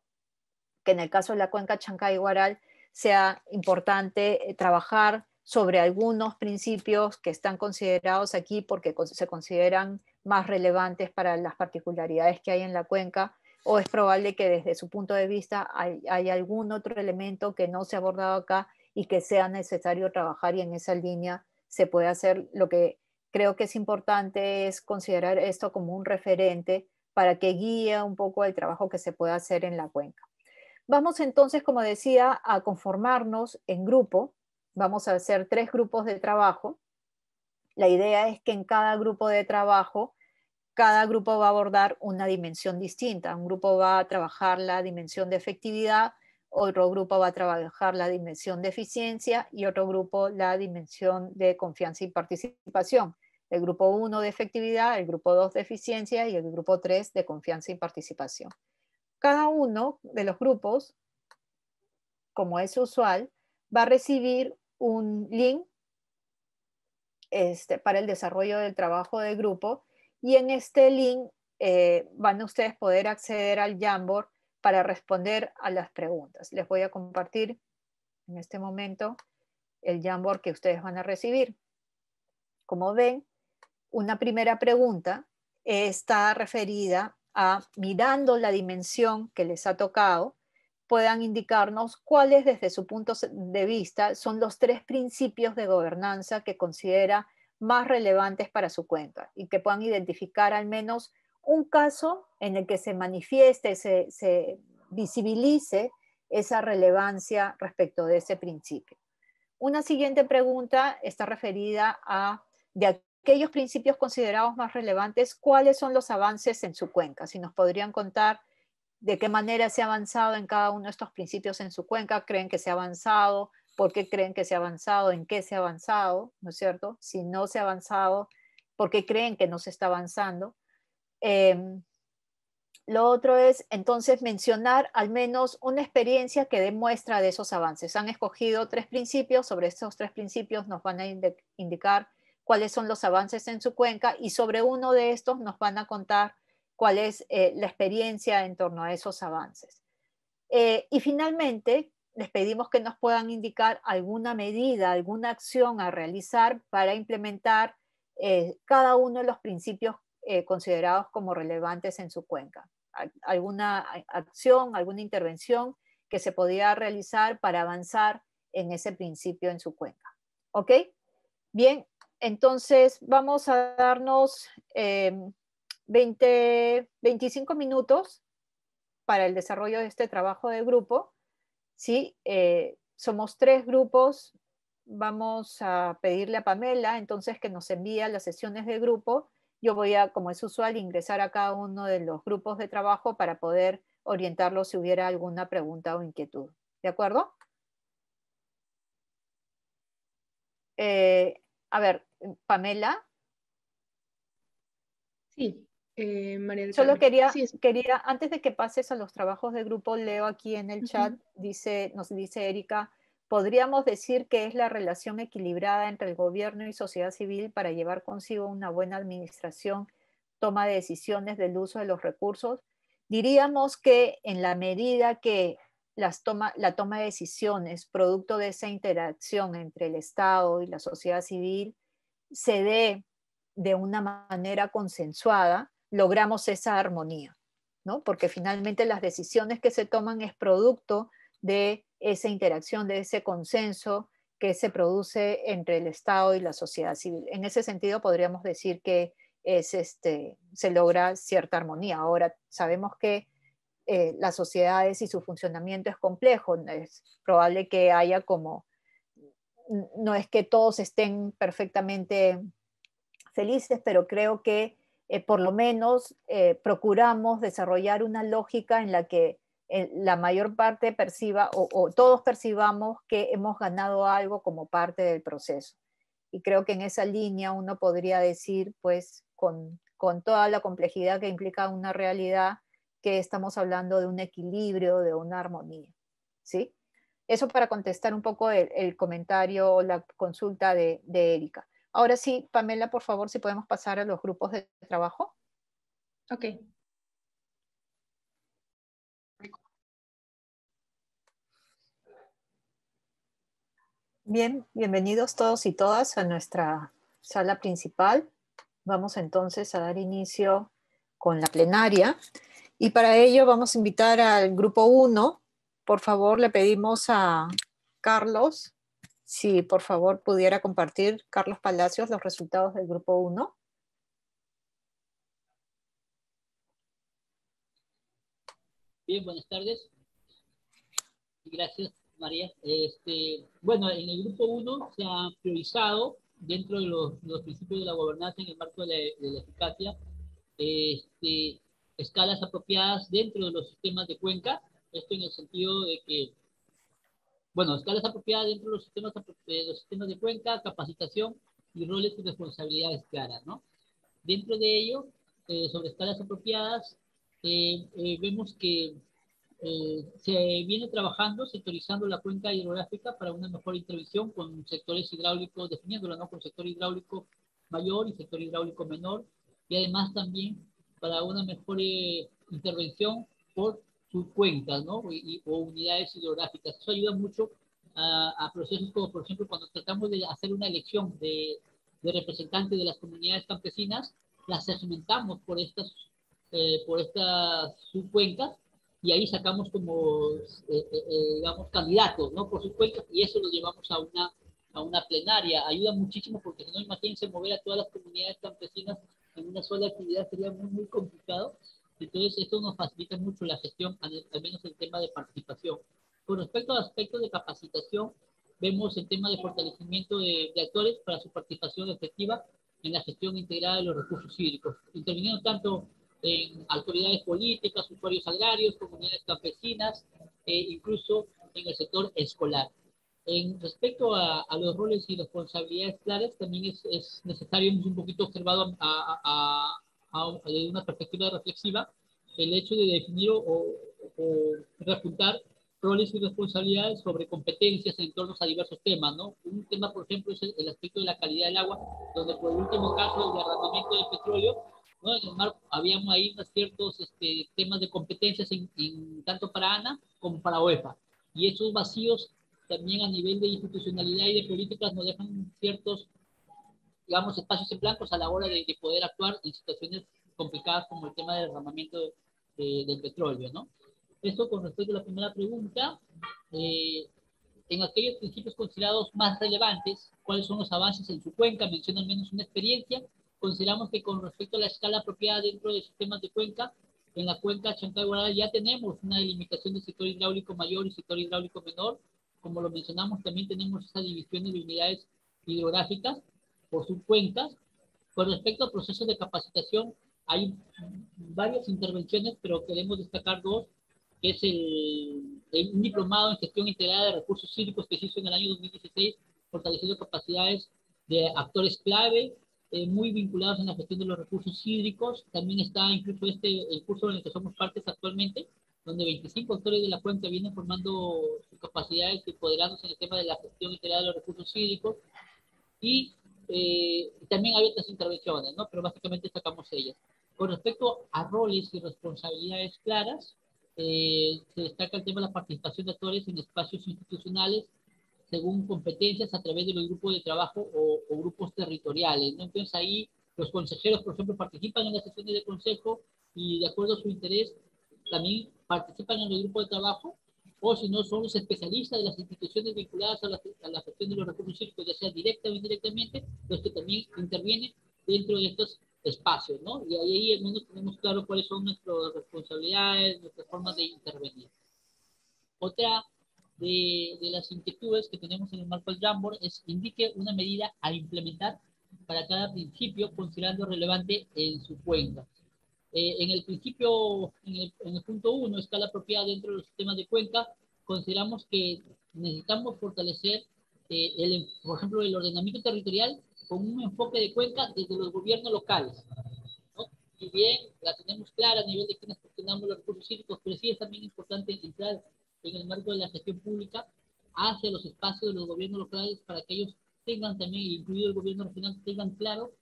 que en el caso de la cuenca Chancay-Huaral sea importante trabajar sobre algunos principios que están considerados aquí porque se consideran más relevantes para las particularidades que hay en la cuenca, o es probable que desde su punto de vista hay algún otro elemento que no se ha abordado acá y que sea necesario trabajar, y en esa línea se puede hacer. Lo que creo que es importante es considerar esto como un referente para que guíe un poco el trabajo que se pueda hacer en la cuenca. Vamos entonces, como decía, a conformarnos en grupo. Vamos a hacer 3 grupos de trabajo. La idea es que en cada grupo de trabajo, cada grupo va a abordar una dimensión distinta. Un grupo va a trabajar la dimensión de efectividad, otro grupo va a trabajar la dimensión de eficiencia y otro grupo la dimensión de confianza y participación. El grupo 1 de efectividad, el grupo 2 de eficiencia y el grupo 3 de confianza y participación. Cada uno de los grupos, como es usual, va a recibir un link para el desarrollo del trabajo de grupo, y en este link van a ustedes poder acceder al Jamboard para responder a las preguntas. Les voy a compartir en este momento el Jamboard que ustedes van a recibir. Como ven, una primera pregunta está referida a, mirando la dimensión que les ha tocado, puedan indicarnos cuáles desde su punto de vista son los 3 principios de gobernanza que considera más relevantes para su cuenca, y que puedan identificar al menos un caso en el que se manifieste, se visibilice esa relevancia respecto de ese principio. Una siguiente pregunta está referida a, de aquellos principios considerados más relevantes, ¿cuáles son los avances en su cuenca? Si nos podrían contar de qué manera se ha avanzado en cada uno de estos principios en su cuenca. ¿Creen que se ha avanzado? ¿Por qué creen que se ha avanzado? ¿En qué se ha avanzado? ¿No es cierto? Si no se ha avanzado, ¿por qué creen que no se está avanzando? Lo otro es, entonces, mencionar al menos una experiencia que dé muestra de esos avances. Han escogido 3 principios, sobre estos 3 principios nos van a indicar cuáles son los avances en su cuenca, y sobre uno de estos nos van a contar cuál es la experiencia en torno a esos avances. Y finalmente, les pedimos que nos puedan indicar alguna medida, alguna acción a realizar para implementar cada uno de los principios considerados como relevantes en su cuenca. Alguna acción, alguna intervención que se podía realizar para avanzar en ese principio en su cuenca. ¿Ok? Bien, entonces vamos a darnos 25 minutos para el desarrollo de este trabajo de grupo. ¿Sí? Somos 3 grupos. Vamos a pedirle a Pamela entonces que nos envíe las sesiones de grupo. Yo voy a, como es usual, ingresar a cada uno de los grupos de trabajo para poder orientarlos si hubiera alguna pregunta o inquietud. ¿De acuerdo? A ver, Pamela. Sí, María del Solo Carmen. quería, antes de que pases a los trabajos de grupo, leo aquí en el chat, nos dice Erika, podríamos decir que es la relación equilibrada entre el gobierno y sociedad civil para llevar consigo una buena administración, toma de decisiones del uso de los recursos. Diríamos que en la medida que la toma de decisiones, producto de esa interacción entre el Estado y la sociedad civil, se dé de una manera consensuada, logramos esa armonía, ¿no? Porque finalmente las decisiones que se toman es producto de esa interacción, de ese consenso que se produce entre el Estado y la sociedad civil. En ese sentido podríamos decir que se logra cierta armonía. Ahora sabemos que las sociedades y su funcionamiento es complejo, es probable que haya como, no es que todos estén perfectamente felices, pero creo que por lo menos procuramos desarrollar una lógica en la que la mayor parte perciba o todos percibamos que hemos ganado algo como parte del proceso. Y creo que en esa línea uno podría decir, pues, con toda la complejidad que implica una realidad, que estamos hablando de un equilibrio, de una armonía, ¿sí? Eso para contestar un poco el comentario o la consulta de Erika. Ahora sí, Pamela, por favor, si podemos pasar a los grupos de trabajo. Ok. Bien, bienvenidos todos y todas a nuestra sala principal. Vamos entonces a dar inicio con la plenaria. Y para ello vamos a invitar al grupo 1. Por favor, le pedimos a Carlos, si por favor pudiera compartir, Carlos Palacios, los resultados del grupo 1. Bien, buenas tardes. Gracias, María. Bueno, en el grupo 1 se ha priorizado dentro de los principios de la gobernanza en el marco de la eficacia, escalas apropiadas dentro de los sistemas de cuenca. Esto en el sentido de que, bueno, escalas apropiadas dentro de los sistemas de cuenca, capacitación y roles y responsabilidades claras, ¿no? Dentro de ello, sobre escalas apropiadas, vemos que se viene trabajando, sectorizando la cuenca hidrográfica para una mejor intervención con sectores hidráulicos, definiéndola, ¿no? Con sector hidráulico mayor y sector hidráulico menor, y además también para una mejor intervención por sus cuencas, ¿no? O unidades hidrográficas. Eso ayuda mucho a procesos como, por ejemplo, cuando tratamos de hacer una elección de representantes de las comunidades campesinas, las segmentamos por estas subcuencas, y ahí sacamos como, digamos, candidatos, ¿no? Por sus cuencas, y eso lo llevamos a una plenaria. Ayuda muchísimo porque si no, imagínense mover a todas las comunidades campesinas en una sola actividad, sería muy, muy complicado. Entonces, esto nos facilita mucho la gestión, al menos el tema de participación. Con respecto a aspectos de capacitación, vemos el tema de fortalecimiento de actores para su participación efectiva en la gestión integrada de los recursos hídricos, interviniendo tanto en autoridades políticas, usuarios agrarios, comunidades campesinas, incluso en el sector escolar. En respecto a los roles y responsabilidades claras, también es necesario, un poquito observado desde una perspectiva reflexiva, el hecho de definir o repuntar roles y responsabilidades sobre competencias en torno a diversos temas, ¿no? Un tema, por ejemplo, es el aspecto de la calidad del agua, donde por el último caso, el derramamiento del petróleo, ¿no? En el marco habíamos ahí unos ciertos temas de competencias tanto para ANA como para OEPA. Y esos vacíos también a nivel de institucionalidad y de políticas nos dejan ciertos, digamos, espacios en blancos a la hora de poder actuar en situaciones complicadas como el tema del derramamiento del petróleo, ¿no? Esto con respecto a la primera pregunta, en aquellos principios considerados más relevantes, cuáles son los avances en su cuenca, menciona al menos una experiencia. Consideramos que con respecto a la escala apropiada dentro de sistemas de cuenca, en la cuenca Chancay-Guaral ya tenemos una delimitación de sector hidráulico mayor y sector hidráulico menor. Como lo mencionamos, también tenemos esa división de unidades hidrográficas por sus cuencas. Con respecto al proceso de capacitación, hay varias intervenciones, pero queremos destacar dos, que es un diplomado en gestión integrada de recursos hídricos que se hizo en el año 2016, fortaleciendo capacidades de actores clave, muy vinculados en la gestión de los recursos hídricos. También está incluso el curso en el que somos partes actualmente, donde 25 actores de la cuenca vienen formando sus capacidades y empoderándose en el tema de la gestión integrada de los recursos hídricos. Y también hay otras intervenciones, ¿no? Pero básicamente sacamos ellas. Con respecto a roles y responsabilidades claras, se destaca el tema de la participación de actores en espacios institucionales según competencias a través de los grupos de trabajo o grupos territoriales, ¿no? Entonces ahí los consejeros, por ejemplo, participan en las sesiones de consejo y de acuerdo a su interés también participan en los grupos de trabajo o si no, son los especialistas de las instituciones vinculadas a la gestión de los recursos hídricos, ya sea directa o indirectamente, los que también intervienen dentro de estos espacios, ¿no? Y ahí al menos tenemos claro cuáles son nuestras responsabilidades, nuestras formas de intervenir. Otra de las inquietudes que tenemos en el marco del Jamboard es indique una medida a implementar para cada principio, considerando relevante en su cuenca. En el principio, en el punto 1, escala apropiada dentro de los sistemas de cuenca, consideramos que necesitamos fortalecer, por ejemplo, el ordenamiento territorial con un enfoque de cuenca desde los gobiernos locales, ¿no? Y bien, la tenemos clara a nivel de quienes gestionamos los recursos hídricos, pero sí es también importante entrar en el marco de la gestión pública hacia los espacios de los gobiernos locales para que ellos tengan también, incluido el gobierno regional, tengan claro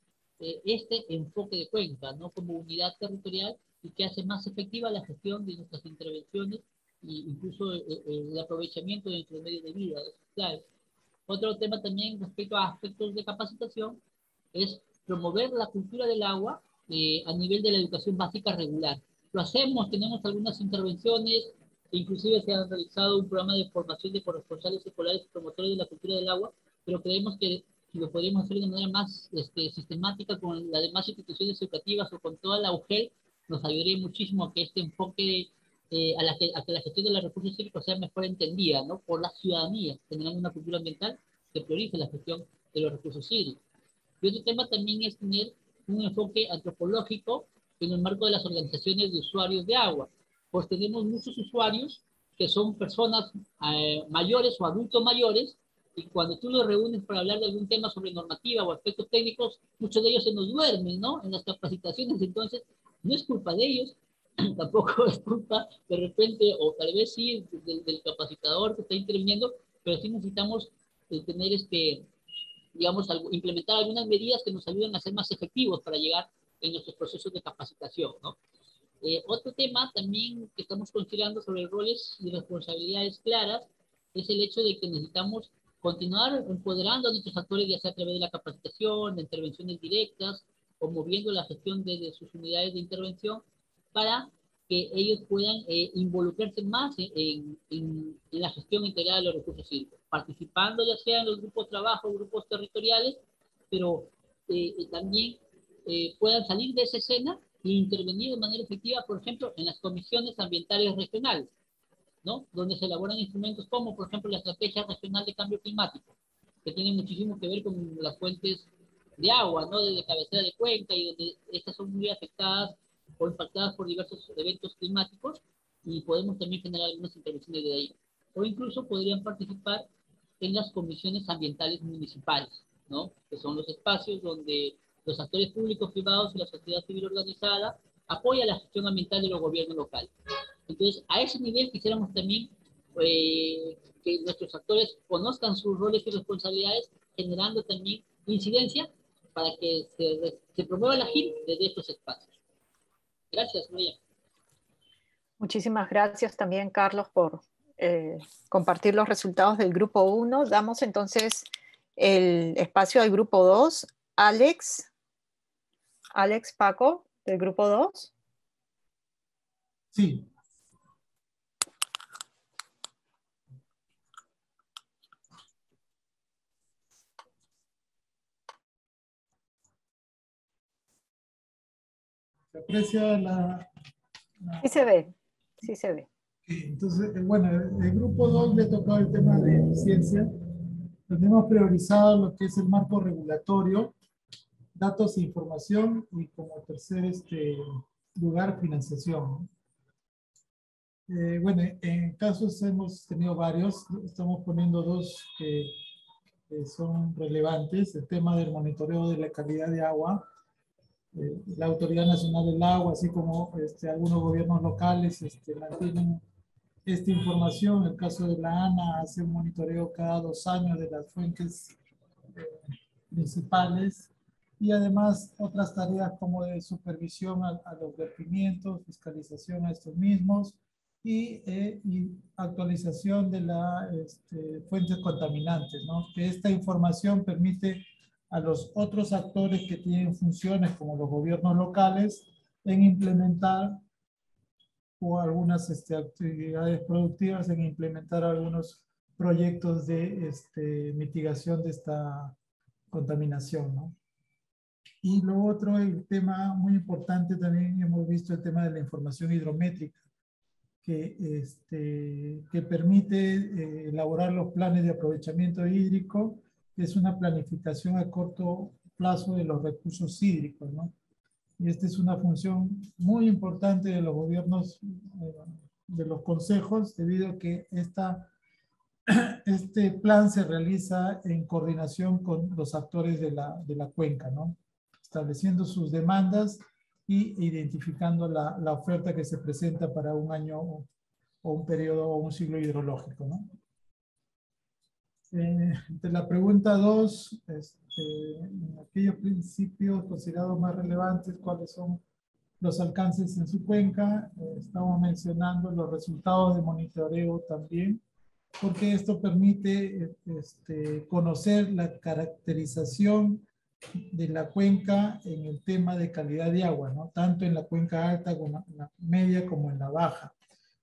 este enfoque de cuenca, ¿no? Como unidad territorial y que hace más efectiva la gestión de nuestras intervenciones e incluso el aprovechamiento de nuestros medios de vida. Claro. Otro tema también respecto a aspectos de capacitación es promover la cultura del agua a nivel de la educación básica regular. Lo hacemos, tenemos algunas intervenciones, inclusive se ha realizado un programa de formación de corresponsales escolares y promotores de la cultura del agua, pero creemos que si lo podríamos hacer de manera más sistemática con las demás instituciones educativas o con toda la UGEL, nos ayudaría muchísimo a que este enfoque a que la gestión de los recursos hídricos sea mejor entendida, ¿no? Por la ciudadanía, generando una cultura ambiental que priorice la gestión de los recursos hídricos. Y otro tema también es tener un enfoque antropológico en el marco de las organizaciones de usuarios de agua. Pues tenemos muchos usuarios que son personas mayores o adultos mayores, y cuando tú los reúnes para hablar de algún tema sobre normativa o aspectos técnicos, muchos de ellos se nos duermen, ¿no? En las capacitaciones, entonces no es culpa de ellos, tampoco es culpa de repente, o tal vez sí, del capacitador que está interviniendo, pero sí necesitamos tener digamos, implementar algunas medidas que nos ayuden a ser más efectivos para llegar en nuestros procesos de capacitación, ¿no? Otro tema también que estamos considerando sobre roles y responsabilidades claras es el hecho de que necesitamos continuar empoderando a nuestros actores, ya sea a través de la capacitación, de intervenciones directas, o moviendo la gestión desde sus unidades de intervención para que ellos puedan involucrarse más en la gestión integrada de los recursos hídricos, participando ya sea en los grupos de trabajo, grupos territoriales, pero también puedan salir de esa escena e intervenir de manera efectiva, por ejemplo, en las comisiones ambientales regionales, ¿no? Donde se elaboran instrumentos como, por ejemplo, la Estrategia Regional de Cambio Climático, que tiene muchísimo que ver con las fuentes de agua, ¿no? Desde cabecera de cuenca, y donde estas son muy afectadas o impactadas por diversos eventos climáticos, y podemos también generar algunas intervenciones de ahí. O incluso podrían participar en las comisiones ambientales municipales, ¿no? Que son los espacios donde los actores públicos, privados y la sociedad civil organizada apoyan la gestión ambiental de los gobiernos locales. Entonces, a ese nivel quisiéramos también que nuestros actores conozcan sus roles y responsabilidades, generando también incidencia para que se promueva la GIP desde estos espacios. Gracias, María. Muchísimas gracias también, Carlos, por compartir los resultados del grupo 1. Damos entonces el espacio al grupo 2. Alex Paco, del grupo 2. Sí. ¿Se aprecia la... Sí se ve, sí se ve. Entonces, bueno, el grupo 2 le ha tocado el tema de eficiencia. Tenemos priorizado lo que es el marco regulatorio, datos e información, y como tercer lugar, financiación. Bueno, en casos hemos tenido varios, estamos poniendo dos que son relevantes: el tema del monitoreo de la calidad de agua. La Autoridad Nacional del Agua, así como algunos gobiernos locales mantienen esta información. En el caso de la ANA, hace un monitoreo cada 2 años de las fuentes principales, y además otras tareas como de supervisión a los vertimientos, fiscalización a estos mismos, y actualización de las fuentes contaminantes, ¿no? Que esta información permite a los otros actores que tienen funciones como los gobiernos locales en implementar o algunas actividades productivas en implementar algunos proyectos de mitigación de esta contaminación, ¿no? Y lo otro, el tema muy importante también hemos visto el tema de la información hidrométrica, que permite elaborar los planes de aprovechamiento hídrico. Es una planificación a corto plazo de los recursos hídricos, ¿no? Y esta es una función muy importante de los gobiernos, de los consejos, debido a que este plan se realiza en coordinación con los actores de la cuenca, ¿no? Estableciendo sus demandas y identificando la oferta que se presenta para un año o un periodo o un ciclo hidrológico, ¿no? De la pregunta 2, en aquellos principios considerados más relevantes, ¿cuáles son los alcances en su cuenca? Estamos mencionando los resultados de monitoreo también, porque esto permite conocer la caracterización de la cuenca en el tema de calidad de agua, ¿no? Tanto en la cuenca alta como en la media como en la baja,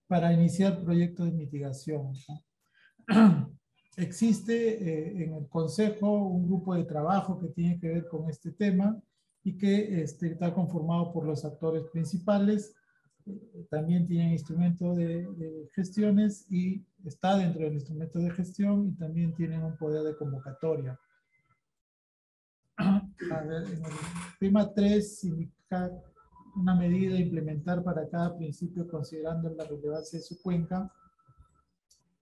para iniciar proyectos de mitigación, ¿no? Existe en el Consejo un grupo de trabajo que tiene que ver con este tema y que está conformado por los actores principales. También tienen instrumentos de gestiones y está dentro del instrumento de gestión y también tienen un poder de convocatoria. A ver, en el tema 3 indica una medida a implementar para cada principio considerando la relevancia de su cuenca.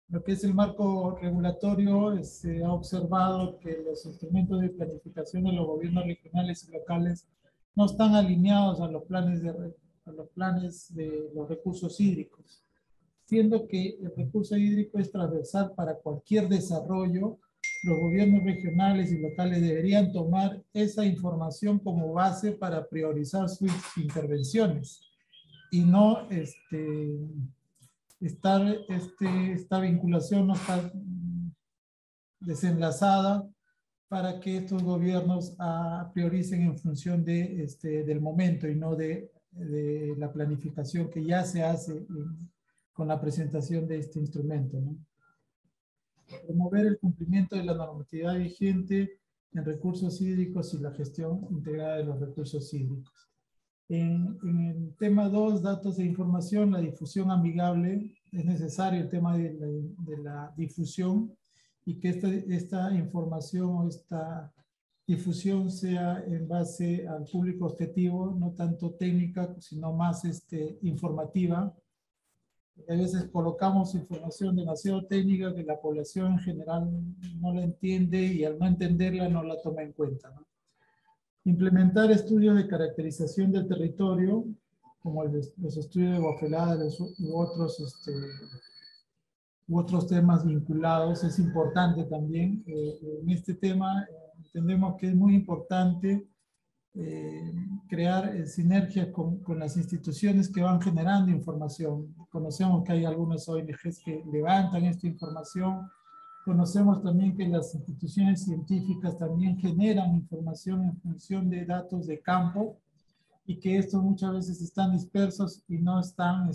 Lo que es el marco regulatorio, se ha observado que los instrumentos de planificación de los gobiernos regionales y locales no están alineados a los planes de los recursos hídricos, siendo que el recurso hídrico es transversal para cualquier desarrollo. Los gobiernos regionales y locales deberían tomar esa información como base para priorizar sus intervenciones y no esta vinculación no está desenlazada para que estos gobiernos prioricen en función del momento y no de la planificación que ya se hace con la presentación de este instrumento, ¿no? Promover el cumplimiento de la normatividad vigente en recursos hídricos y la gestión integrada de los recursos hídricos. En el tema 2, datos de información, la difusión amigable, es necesario el tema de la difusión y que esta información o esta difusión sea en base al público objetivo, no tanto técnica, sino más informativa. A veces colocamos información demasiado técnica que la población en general no la entiende y al no entenderla no la toma en cuenta, ¿no? Implementar estudios de caracterización del territorio, como los estudios de bofeladas u otros temas vinculados, es importante también. En este tema entendemos que es muy importante crear sinergias con las instituciones que van generando información. Conocemos que hay algunas ONGs que levantan esta información. Conocemos también que las instituciones científicas también generan información en función de datos de campo y que estos muchas veces están dispersos y no están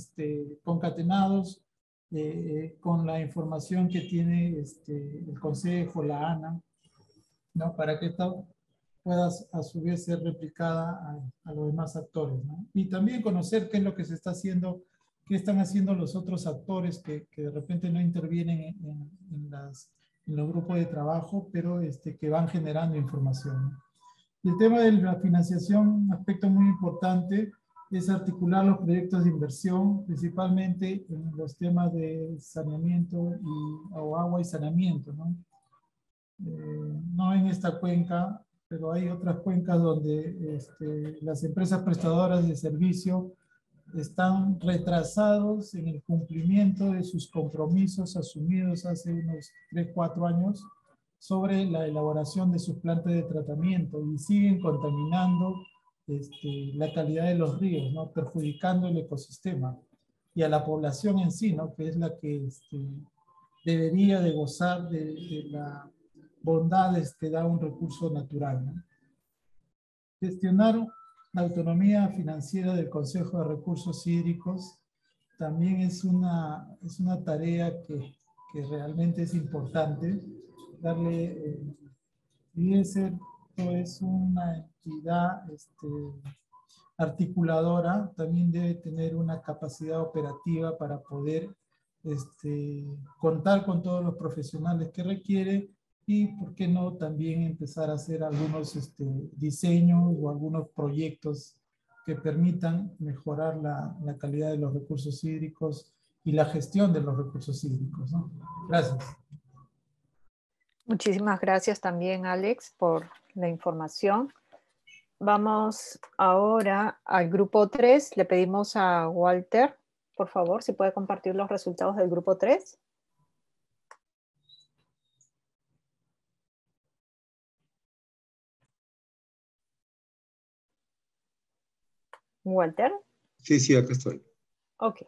concatenados con la información que tiene el Consejo, la ANA, ¿no? Para que esto pueda a su vez ser replicada a los demás actores, ¿no? Y también conocer qué es lo que se está haciendo, qué están haciendo los otros actores que de repente no intervienen en los grupos de trabajo, pero que van generando información, ¿no? Y el tema de la financiación, un aspecto muy importante, es articular los proyectos de inversión, principalmente en los temas de saneamiento o agua y saneamiento, ¿no? No en esta cuenca, pero hay otras cuencas donde las empresas prestadoras de servicio están retrasados en el cumplimiento de sus compromisos asumidos hace unos 3-4 años sobre la elaboración de sus plantas de tratamiento y siguen contaminando la calidad de los ríos, ¿no? Perjudicando el ecosistema y a la población en sí, ¿no? Que es la que debería de gozar de la bondades que da un recurso natural, ¿no? Gestionar la autonomía financiera del Consejo de Recursos Hídricos también es una tarea que realmente es importante darle, bien ser, es una entidad articuladora, también debe tener una capacidad operativa para poder contar con todos los profesionales que requiere y, ¿por qué no?, también empezar a hacer algunos diseños o algunos proyectos que permitan mejorar la calidad de los recursos hídricos y la gestión de los recursos hídricos, ¿no? Gracias. Muchísimas gracias también, Alex, por la información. Vamos ahora al grupo 3. Le pedimos a Walter, por favor, si puede compartir los resultados del grupo 3. Walter. Sí, acá estoy. Ok.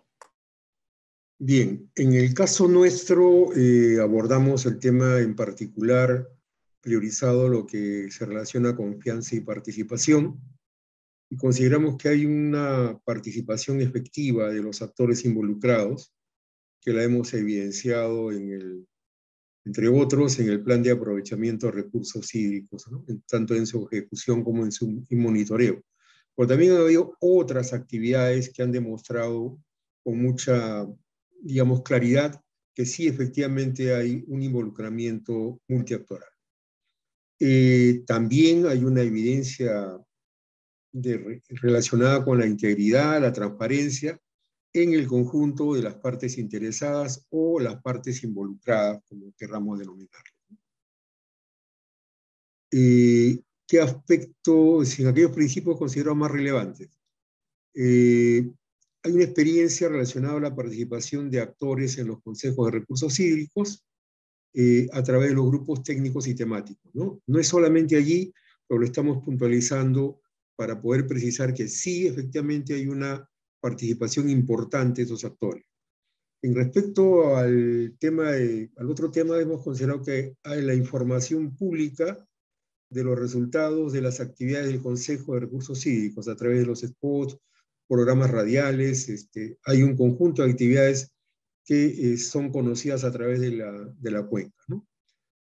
Bien, en el caso nuestro abordamos el tema en particular priorizado lo que se relaciona a confianza y participación, y consideramos que hay una participación efectiva de los actores involucrados, que la hemos evidenciado entre otros, en el plan de aprovechamiento de recursos hídricos, ¿no? Tanto en su ejecución como en su monitoreo. Pero también ha habido otras actividades que han demostrado con mucha, digamos, claridad que sí, efectivamente hay un involucramiento multiactoral. También hay una evidencia relacionada con la integridad, la transparencia, en el conjunto de las partes interesadas o las partes involucradas, como querramos denominarlo. ¿Qué aspectos, en aquellos principios considerados más relevantes? Hay una experiencia relacionada a la participación de actores en los consejos de recursos hídricos a través de los grupos técnicos y temáticos, ¿no? No es solamente allí, pero lo estamos puntualizando para poder precisar que sí, efectivamente hay una participación importante de esos actores. En respecto al otro tema, hemos considerado que hay la información pública de los resultados de las actividades del Consejo de Recursos Hídricos a través de los spots, programas radiales, hay un conjunto de actividades que son conocidas a través de la cuenca, ¿no?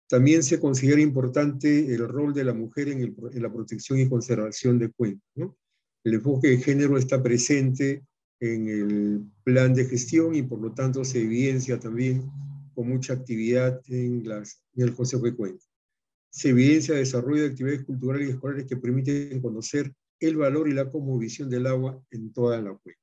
También se considera importante el rol de la mujer en la protección y conservación de cuencas, ¿no? El enfoque de género está presente en el plan de gestión y por lo tanto se evidencia también con mucha actividad en el Consejo de Cuencas. Se evidencia el desarrollo de actividades culturales y escolares que permiten conocer el valor y la cosmovisión del agua en toda la cuenca.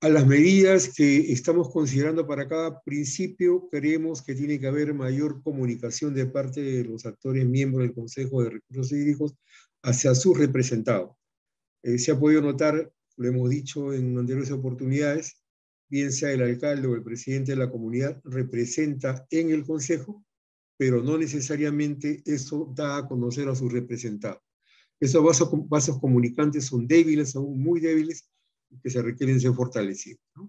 A las medidas que estamos considerando para cada principio, creemos que tiene que haber mayor comunicación de parte de los actores miembros del Consejo de Recursos Hídricos hacia sus representados. Se ha podido notar, lo hemos dicho en anteriores oportunidades, bien sea el alcalde o el presidente de la comunidad representa en el Consejo, pero no necesariamente eso da a conocer a sus representados. Esos vasos comunicantes son débiles, son muy débiles, que se requieren ser fortalecidos, ¿no?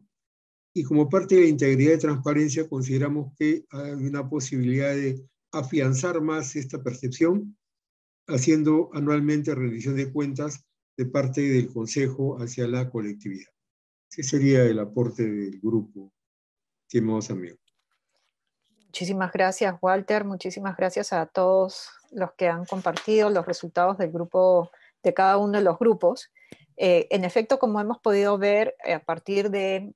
Y como parte de la integridad y transparencia, consideramos que hay una posibilidad de afianzar más esta percepción, haciendo anualmente rendición de cuentas de parte del Consejo hacia la colectividad. Ese sería el aporte del grupo, estimados amigos. Muchísimas gracias, Walter. Muchísimas gracias a todos los que han compartido los resultados del grupo, de cada uno de los grupos. En efecto, como hemos podido ver, a partir de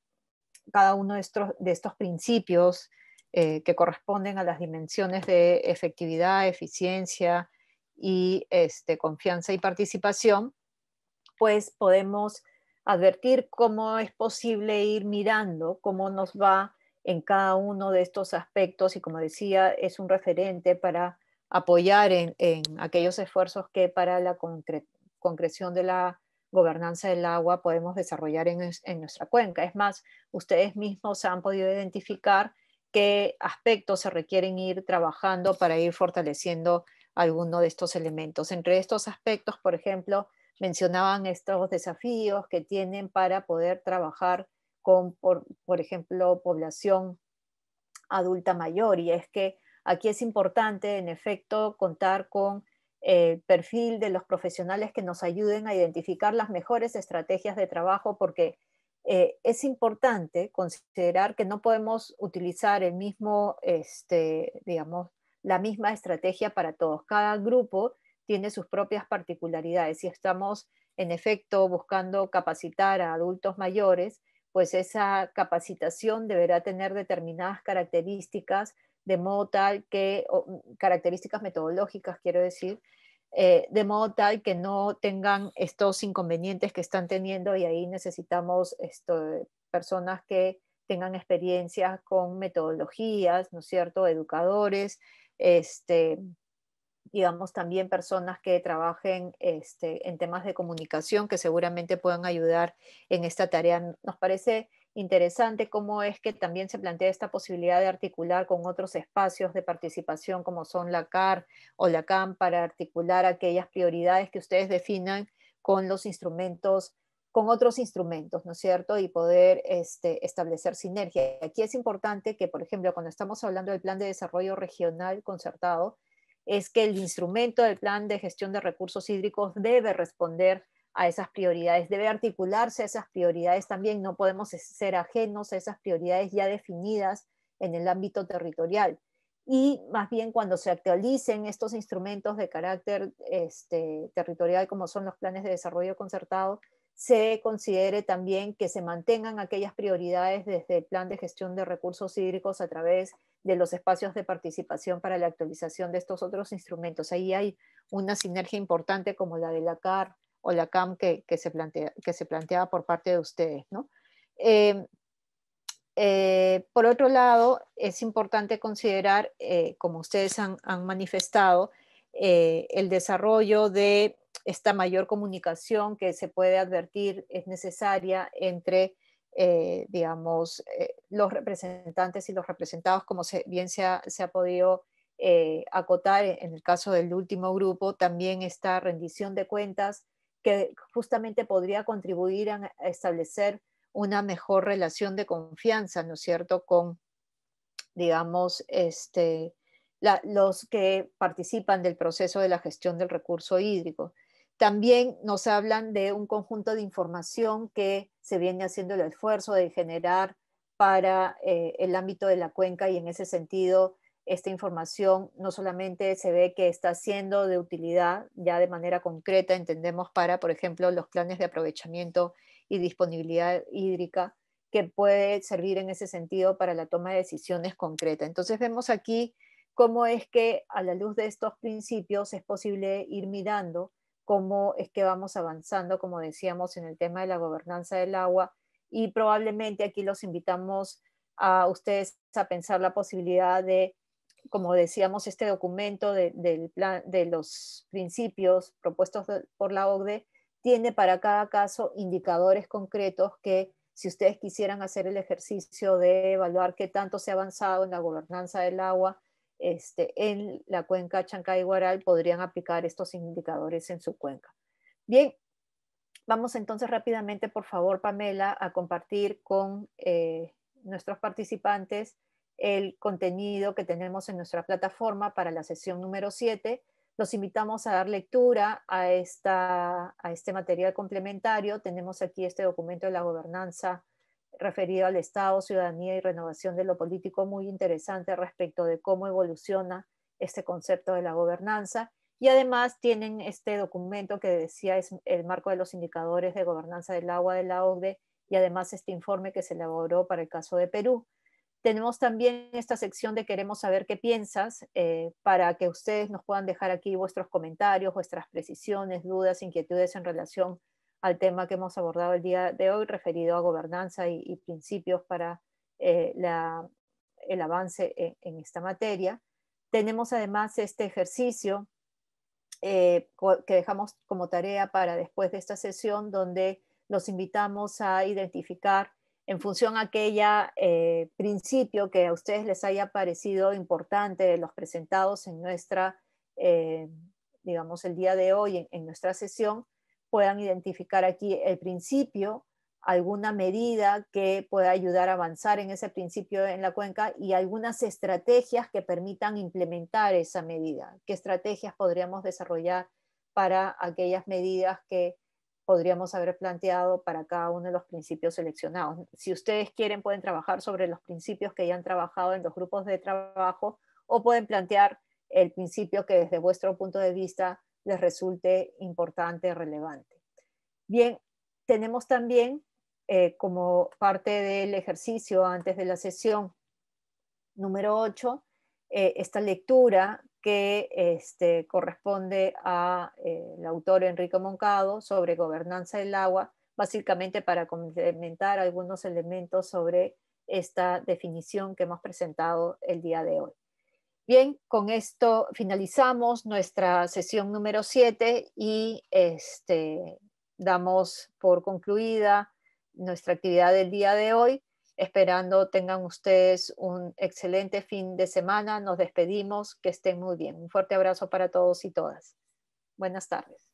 cada uno de estos principios que corresponden a las dimensiones de efectividad, eficiencia y confianza y participación, pues podemos advertir cómo es posible ir mirando cómo nos va en cada uno de estos aspectos y, como decía, es un referente para apoyar en aquellos esfuerzos que para la concreción de la gobernanza del agua podemos desarrollar en nuestra cuenca. Es más, ustedes mismos han podido identificar qué aspectos se requieren ir trabajando para ir fortaleciendo alguno de estos elementos. Entre estos aspectos, por ejemplo, mencionaban estos desafíos que tienen para poder trabajar con, por ejemplo, población adulta mayor, y es que aquí es importante, en efecto, contar con el perfil de los profesionales que nos ayuden a identificar las mejores estrategias de trabajo, porque es importante considerar que no podemos utilizar el mismo, digamos, la misma estrategia para todos. Cada grupo tiene sus propias particularidades. Si estamos, en efecto, buscando capacitar a adultos mayores, pues esa capacitación deberá tener determinadas características, de modo tal que, características metodológicas, quiero decir, de modo tal que no tengan estos inconvenientes que están teniendo, y ahí necesitamos personas que tengan experiencias con metodologías, ¿no es cierto?, educadores, digamos también personas que trabajen en temas de comunicación, que seguramente puedan ayudar en esta tarea. Nos parece interesante cómo es que también se plantea esta posibilidad de articular con otros espacios de participación como son la CAR o la CAM, para articular aquellas prioridades que ustedes definan con los instrumentos, con otros instrumentos, ¿no es cierto? Y poder establecer sinergia. Aquí es importante que, por ejemplo, cuando estamos hablando del Plan de Desarrollo Regional Concertado, es que el instrumento del Plan de Gestión de Recursos Hídricos debe responder a esas prioridades, debe articularse a esas prioridades también. No podemos ser ajenos a esas prioridades ya definidas en el ámbito territorial. Y más bien, cuando se actualicen estos instrumentos de carácter territorial, como son los planes de desarrollo concertado, se considere también que se mantengan aquellas prioridades desde el Plan de Gestión de Recursos Hídricos a través de los espacios de participación para la actualización de estos otros instrumentos. Ahí hay una sinergia importante como la de la CAR o la CAM que se planteaba por parte de ustedes, ¿no? Por otro lado, es importante considerar, como ustedes han manifestado, el desarrollo de esta mayor comunicación que se puede advertir es necesaria entre, digamos, los representantes y los representados, como bien se ha podido acotar en el caso del último grupo. También esta rendición de cuentas que justamente podría contribuir a establecer una mejor relación de confianza, ¿no es cierto?, con, digamos, los que participan del proceso de la gestión del recurso hídrico. También nos hablan de un conjunto de información que se viene haciendo el esfuerzo de generar para el ámbito de la cuenca, y en ese sentido esta información no solamente se ve que está siendo de utilidad ya de manera concreta, entendemos, para, por ejemplo, los planes de aprovechamiento y disponibilidad hídrica, que puede servir en ese sentido para la toma de decisiones concretas. Entonces vemos aquí cómo es que a la luz de estos principios es posible ir mirando cómo es que vamos avanzando, como decíamos, en el tema de la gobernanza del agua, y probablemente aquí los invitamos a ustedes a pensar la posibilidad de, como decíamos, este documento del plan, de los principios propuestos por la OCDE, tiene para cada caso indicadores concretos que, si ustedes quisieran hacer el ejercicio de evaluar qué tanto se ha avanzado en la gobernanza del agua en la cuenca Chancay-Guaral, podrían aplicar estos indicadores en su cuenca. Bien, vamos entonces rápidamente, por favor, Pamela, a compartir con nuestros participantes el contenido que tenemos en nuestra plataforma para la sesión número 7. Los invitamos a dar lectura a este material complementario. Tenemos aquí este documento de la gobernanza referido al Estado, ciudadanía y renovación de lo político, muy interesante respecto de cómo evoluciona este concepto de la gobernanza. Y además tienen este documento que decía es el marco de los indicadores de gobernanza del agua de la OCDE, y además este informe que se elaboró para el caso de Perú. Tenemos también esta sección de queremos saber qué piensas, para que ustedes nos puedan dejar aquí vuestros comentarios, vuestras precisiones, dudas, inquietudes en relación al tema que hemos abordado el día de hoy, referido a gobernanza y principios para el avance en esta materia. Tenemos además este ejercicio que dejamos como tarea para después de esta sesión, donde los invitamos a identificar, en función a aquella principio que a ustedes les haya parecido importante de los presentados en nuestra, digamos, el día de hoy en nuestra sesión, puedan identificar aquí el principio alguna medida que pueda ayudar a avanzar en ese principio en la cuenca y algunas estrategias que permitan implementar esa medida. ¿Qué estrategias podríamos desarrollar para aquellas medidas que podríamos haber planteado para cada uno de los principios seleccionados? Si ustedes quieren, pueden trabajar sobre los principios que ya han trabajado en los grupos de trabajo o pueden plantear el principio que desde vuestro punto de vista les resulte importante, relevante. Bien, tenemos también como parte del ejercicio antes de la sesión número 8, esta lectura que corresponde al autor Enrique Moncado sobre gobernanza del agua, básicamente para complementar algunos elementos sobre esta definición que hemos presentado el día de hoy. Bien, con esto finalizamos nuestra sesión número 7 y damos por concluida nuestra actividad del día de hoy, esperando tengan ustedes un excelente fin de semana. Nos despedimos, que estén muy bien. Un fuerte abrazo para todos y todas. Buenas tardes.